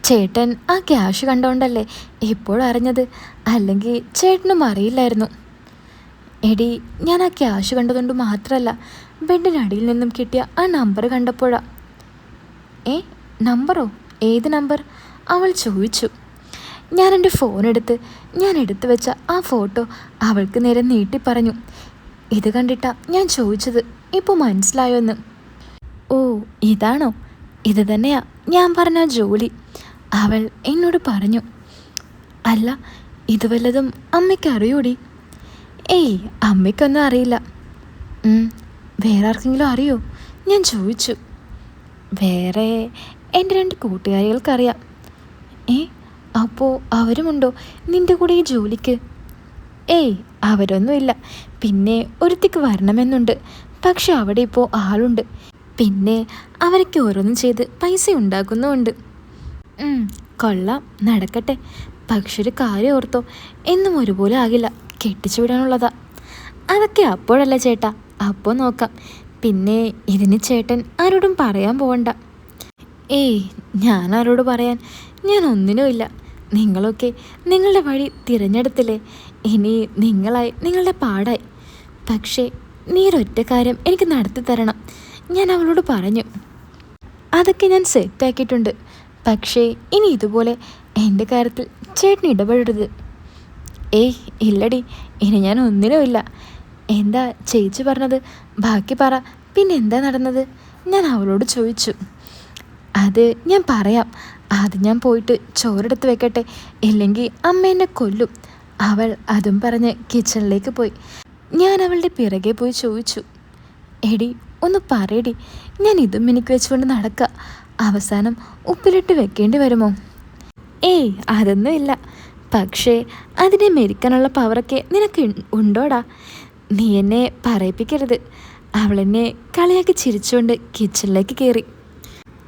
ചേട്ടൻ ആ ക്യാഷ് കണ്ടോണ്ടല്ലേ ഇപ്പോഴറിഞ്ഞത്. അല്ലെങ്കിൽ ചേട്ടനും അറിയില്ലായിരുന്നു. എടി, ഞാൻ ആ ക്യാഷ് കണ്ടതുകൊണ്ട് മാത്രമല്ല, ബെഡിനടിയിൽ നിന്നും കിട്ടിയ ആ നമ്പർ കണ്ടപ്പോഴാ. നമ്പറോ? ഏത് നമ്പർ? അവൾ ചോദിച്ചു. ഞാൻ എൻ്റെ ഫോണെടുത്ത് ഞാൻ എടുത്തു വെച്ച ആ ഫോട്ടോ അവൾക്ക് നേരെ നീട്ടി പറഞ്ഞു. ഇത് കണ്ടിട്ടാ ഞാൻ ചോദിച്ചത്, ഇപ്പോൾ മനസ്സിലായോ എന്ന്. ഓ ഇതാണോ? ഇത് തന്നെയാ ഞാൻ പറഞ്ഞ ജോലി, അവൾ എന്നോട് പറഞ്ഞു. അല്ല, ഇത് വല്ലതും അമ്മയ്ക്ക് അറിയൂടി? ഏയ് അമ്മയ്ക്കൊന്നും അറിയില്ല. വേറെ ആർക്കെങ്കിലും അറിയോ? ഞാൻ ചോദിച്ചു. വേറെ എൻ്റെ 2 കൂട്ടുകാരികൾക്കറിയാം. അപ്പോൾ അവരുമുണ്ടോ നിൻ്റെ കൂടെ ഈ ജോലിക്ക്? ഏയ് അവരൊന്നുമില്ല. പിന്നെ ഒരുത്തിക്ക് വരണമെന്നുണ്ട്, പക്ഷെ അവിടെ ഇപ്പോൾ ആളുണ്ട്. പിന്നെ അവരൊക്കെ ഓരോന്നും ചെയ്ത് പൈസ ഉണ്ടാക്കുന്നുമുണ്ട്. കൊള്ളാം, നടക്കട്ടെ. പക്ഷെ ഒരു കാര്യം ഓർത്തോ, എന്നും ഒരുപോലെ ആകില്ല. കെട്ടിച്ചു വിടാനുള്ളതാ. അതൊക്കെ അപ്പോഴല്ല ചേട്ടാ, അപ്പോൾ നോക്കാം. പിന്നെ ഇതിന് ചേട്ടൻ ആരോടും പറയാൻ പോവണ്ട. ഏയ് ഞാൻ ആരോട് പറയാൻ? ഞാൻ ഒന്നിനുമില്ല. നിങ്ങളൊക്കെ നിങ്ങളുടെ വഴി തിരഞ്ഞെടുത്തില്ലേ? ഇനി നിങ്ങളായി നിങ്ങളുടെ പാടായി. പക്ഷേ നീ ഒരൊറ്റ കാര്യം എനിക്ക് നടത്തി തരണം. ഞാൻ അവളോട് പറഞ്ഞു. അതൊക്കെ ഞാൻ സെറ്റാക്കിയിട്ടുണ്ട്. പക്ഷേ ഇനി ഇതുപോലെ എൻ്റെ കാര്യത്തിൽ ചേട്ടൻ ഇടപെടരുത്. ഏയ് ഇല്ലടി, ഇനി ഞാൻ ഒന്നിനുമില്ല. എന്താ ചേച്ചി പറഞ്ഞത്? ബാക്കി പറ. പിന്നെ എന്താ നടന്നത്? ഞാൻ അവളോട് ചോദിച്ചു. അത് ഞാൻ പറയാം. ആദ്യം ഞാൻ പോയിട്ട് ചോറെടുത്ത് വെക്കട്ടെ, ഇല്ലെങ്കിൽ അമ്മ എന്നെ കൊല്ലും. അവൾ അതും പറഞ്ഞ് കിച്ചണിലേക്ക് പോയി. ഞാൻ അവളുടെ പിറകെ പോയി ചോദിച്ചു. എടി ഒന്ന് പറയടി, ഞാൻ ഇതും എനിക്ക് വെച്ചുകൊണ്ട് നടക്കുക. അവസാനം ഉപ്പിലിട്ട് വെക്കേണ്ടി വരുമോ? ഏയ് അതൊന്നും ഇല്ല. പക്ഷേ അതിനെ മെരിക്കാനുള്ള പവറൊക്കെ നിനക്ക് ഉണ്ടോടാ? നീ എന്നെ പറയിപ്പിക്കരുത്. അവളെന്നെ കളിയാക്കി ചിരിച്ചുകൊണ്ട് കിച്ചണിലേക്ക് കയറി.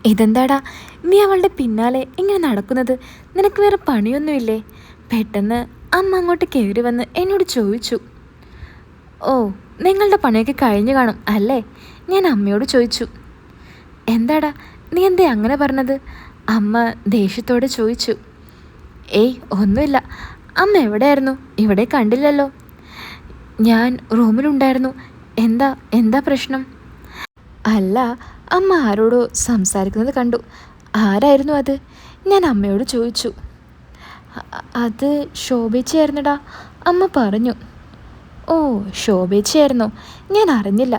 ഇതെന്താടാ നീ അവളുടെ പിന്നാലെ ഇങ്ങനെ നടക്കുന്നത്? നിനക്ക് വേറെ പണിയൊന്നുമില്ലേ? പെട്ടെന്ന് അമ്മ അങ്ങോട്ട് കയറി വന്ന് എന്നോട് ചോദിച്ചു. ഓ നിങ്ങളുടെ പണിയൊക്കെ കഴിഞ്ഞു കാണും അല്ലേ? ഞാൻ അമ്മയോട് ചോദിച്ചു. എന്താടാ നീ എന്തേ അങ്ങനെ പറഞ്ഞത്? അമ്മ ദേഷ്യത്തോടെ ചോദിച്ചു. ഏയ് ഒന്നുമില്ല. അമ്മ എവിടെയായിരുന്നു? ഇവിടെ കണ്ടില്ലല്ലോ. ഞാൻ റൂമിലുണ്ടായിരുന്നു. എന്താ പ്രശ്നം? അല്ല, അമ്മ ആരോടോ സംസാരിക്കുന്നത് കണ്ടു. ആരായിരുന്നു അത്? ഞാൻ അമ്മയോട് ചോദിച്ചു. അത് ശോഭേച്ചിയായിരുന്നടാ, അമ്മ പറഞ്ഞു. ഓ ശോഭേച്ചിയായിരുന്നോ? ഞാൻ അറിഞ്ഞില്ല.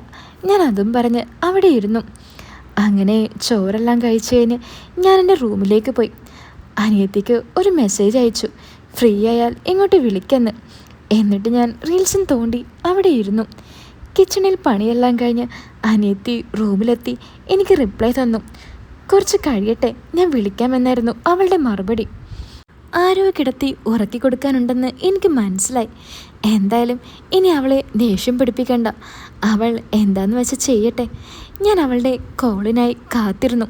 ഞാൻ അതും പറഞ്ഞ് അവിടെ ഇരുന്നു. അങ്ങനെ ചോറെല്ലാം കഴിച്ച് കഴിഞ്ഞ് ഞാൻ എൻ്റെ റൂമിലേക്ക് പോയി. അനിയത്തിക്ക് ഒരു മെസ്സേജ് അയച്ചു, ഫ്രീ ആയാൽ ഇങ്ങോട്ട് വിളിക്കെന്ന്. എന്നിട്ട് ഞാൻ റീൽസും തോണ്ടി അവിടെ ഇരുന്നു. കിച്ചണിൽ പണിയെല്ലാം കഴിഞ്ഞ് അനിയത്തി റൂമിലെത്തി എനിക്ക് റിപ്ലൈ തന്നു. കുറച്ച് കഴിയട്ടെ, ഞാൻ വിളിക്കാമെന്നായിരുന്നു അവളുടെ മറുപടി. ആരോ കിടത്തി ഉറക്കി കൊടുക്കാനുണ്ടെന്ന് എനിക്ക് മനസ്സിലായി. എന്തായാലും ഇനി അവളെ ദേഷ്യം പിടിപ്പിക്കണ്ട. അവൾ എന്താന്ന് വെച്ച് ചെയ്യട്ടെ. ഞാൻ അവളുടെ കോളിനായി കാത്തിരുന്നു.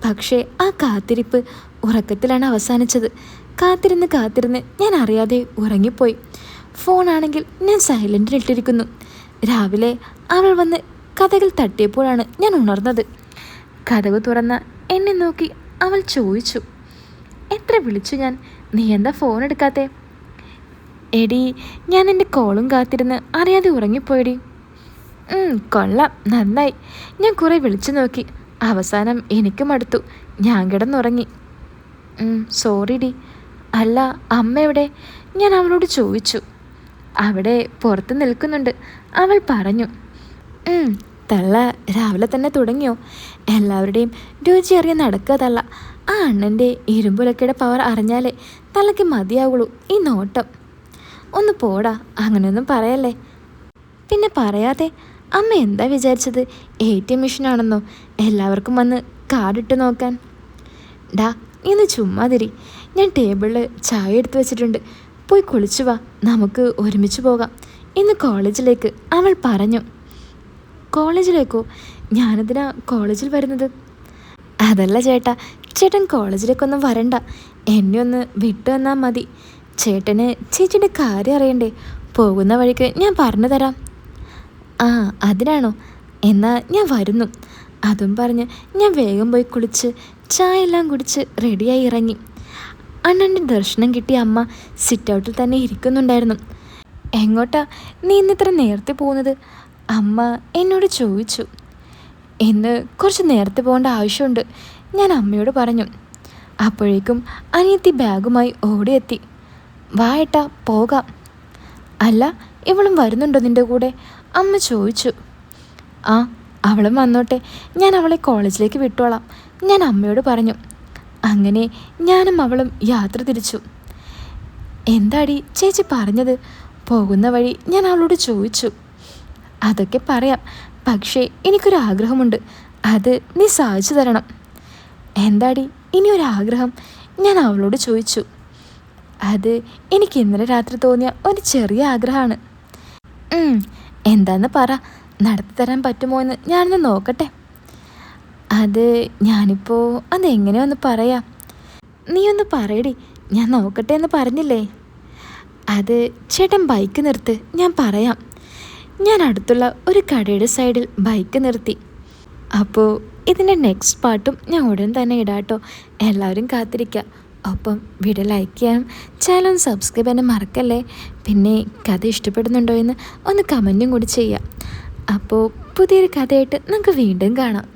പക്ഷേ ആ കാത്തിരിപ്പ് ഉറക്കത്തിലാണ് അവസാനിച്ചത്. കാത്തിരുന്ന് ഞാൻ അറിയാതെ ഉറങ്ങിപ്പോയി. ഫോണാണെങ്കിൽ ഞാൻ സൈലൻറ്റിലിട്ടിരിക്കുന്നു. രാവിലെ അവൾ വന്ന് കഥകൾ തട്ടിയപ്പോഴാണ് ഞാൻ ഉണർന്നത്. കഥക് തുറന്ന എന്നെ നോക്കി അവൾ ചോദിച്ചു. എത്ര വിളിച്ചു ഞാൻ, നീ എന്താ ഫോൺ എടുക്കാത്തെ? എടി ഞാൻ എൻ്റെ കോളും കാത്തിരുന്ന് അറിയാതെ ഉറങ്ങിപ്പോയടി. കൊള്ളാം, നന്നായി. ഞാൻ കുറേ വിളിച്ചു നോക്കി. അവസാനം എനിക്കും മടുത്തു. ഞാൻ കിടന്നുറങ്ങി. Sorry D. അല്ല അമ്മ എവിടെ? ഞാൻ അവളോട് ചോദിച്ചു. അവിടെ പുറത്ത് നിൽക്കുന്നുണ്ട്. അവൾ പറഞ്ഞു. തള്ള രാവിലെ തന്നെ തുടങ്ങിയോ? എല്ലാവരുടെയും രുചി അറിയാൻ നടക്കുക തള്ള. ആ അണ്ണൻ്റെ ഇരുമ്പുലക്കയുടെ പവർ അറിഞ്ഞാലേ തള്ളയ്ക്ക് മതിയാവുള്ളൂ ഈ നോട്ടം. ഒന്ന് പോടാ, അങ്ങനെയൊന്നും പറയല്ലേ. പിന്നെ പറയാതെ. അമ്മ എന്താ വിചാരിച്ചത്? ATM മെഷീനാണെന്നോ എല്ലാവർക്കും വന്ന് കാർഡിട്ട് നോക്കാൻ? ഡാ, ഇന്ന് ചുമ്മാതിരി. ഞാൻ ടേബിളിൽ ചായ എടുത്തു വെച്ചിട്ടുണ്ട്. പോയി കുളിച്ചു വാ, നമുക്ക് ഒരുമിച്ച് പോകാം ഇന്ന് കോളേജിലേക്ക്, അവൾ പറഞ്ഞു. കോളേജിലേക്കോ? ഞാനെന്തിനാ കോളേജിൽ വരുന്നത്? അതല്ല ചേട്ടാ, ചേട്ടൻ കോളേജിലേക്കൊന്നും വരണ്ട. എന്നെ ഒന്ന് വിട്ടു വന്നാൽ മതി. ചേട്ടന് ചേച്ചിയുടെ കാര്യം അറിയണ്ടേ? പോകുന്ന വഴിക്ക് ഞാൻ പറഞ്ഞു തരാം. ആ, അതിനാണോ? എന്നാൽ ഞാൻ വരുന്നു. അതും പറഞ്ഞ് ഞാൻ വേഗം പോയി കുളിച്ച് ചായ എല്ലാം കുടിച്ച് റെഡിയായി ഇറങ്ങി. അണ്ണൻ്റെ ദർശനം കിട്ടിയ അമ്മ സിറ്റ് ഔട്ടിൽ തന്നെ ഇരിക്കുന്നുണ്ടായിരുന്നു. എങ്ങോട്ടാ നീ ഇന്നിത്ര നേരത്തെ പോകുന്നത്? അമ്മ എന്നോട് ചോദിച്ചു. ഇന്ന് കുറച്ച് നേരത്തെ പോകേണ്ട ആവശ്യമുണ്ട്, ഞാൻ അമ്മയോട് പറഞ്ഞു. അപ്പോഴേക്കും അനിയത്തി ബാഗുമായി ഓടിയെത്തി. വാ ഏട്ടാ, പോകാം. അല്ല, ഇവളും വരുന്നുണ്ടോ നിൻ്റെ കൂടെ? അമ്മ ചോദിച്ചു. ആ, അവളും വന്നോട്ടെ, ഞാൻ അവളെ കോളേജിലേക്ക് വിട്ടോളാം, ഞാൻ അമ്മയോട് പറഞ്ഞു. അങ്ങനെ ഞാനും അവളും യാത്ര തിരിച്ചു. എന്താടി ചേച്ചി പറഞ്ഞത്? പോകുന്ന വഴി ഞാൻ അവളോട് ചോദിച്ചു. അതൊക്കെ പറയാം, പക്ഷേ എനിക്കൊരാഗ്രഹമുണ്ട്, അത് നീ സാധിച്ചു തരണം. എന്താടി ഇനിയൊരാഗ്രഹം? ഞാൻ അവളോട് ചോദിച്ചു. അത് എനിക്ക് ഇന്നലെ രാത്രി തോന്നിയ ഒരു ചെറിയ ആഗ്രഹമാണ്. എന്താന്ന് പറ, നടത്തി തരാൻ പറ്റുമോ എന്ന് ഞാനൊന്ന് നോക്കട്ടെ. അത് ഞാനിപ്പോൾ അതെങ്ങനെയൊന്ന് പറയാം? നീ ഒന്ന് പറയടി, ഞാൻ നോക്കട്ടെ എന്ന് പറഞ്ഞില്ലേ. അത് ചേട്ടൻ ബൈക്ക് നിർത്ത്, ഞാൻ പറയാം. ഞാൻ അടുത്തുള്ള ഒരു കടയുടെ സൈഡിൽ ബൈക്ക് നിർത്തി. അപ്പോൾ ഇതിൻ്റെ നെക്സ്റ്റ് പാർട്ടും ഞാൻ ഉടൻ തന്നെ ഇടാട്ടോ. എല്ലാവരും കാത്തിരിക്കുക. ഒപ്പം വീഡിയോ ലൈക്ക് ചെയ്യാനും ചാനൽ സബ്സ്ക്രൈബ് ചെയ്യാനും മറക്കല്ലേ. പിന്നെ കഥ ഇഷ്ടപ്പെടുന്നുണ്ടോ എന്ന് ഒന്ന് കമൻറ്റും കൂടി ചെയ്യാം. അപ്പോൾ പുതിയൊരു കഥയായിട്ട് നമുക്ക് വീണ്ടും കാണാം.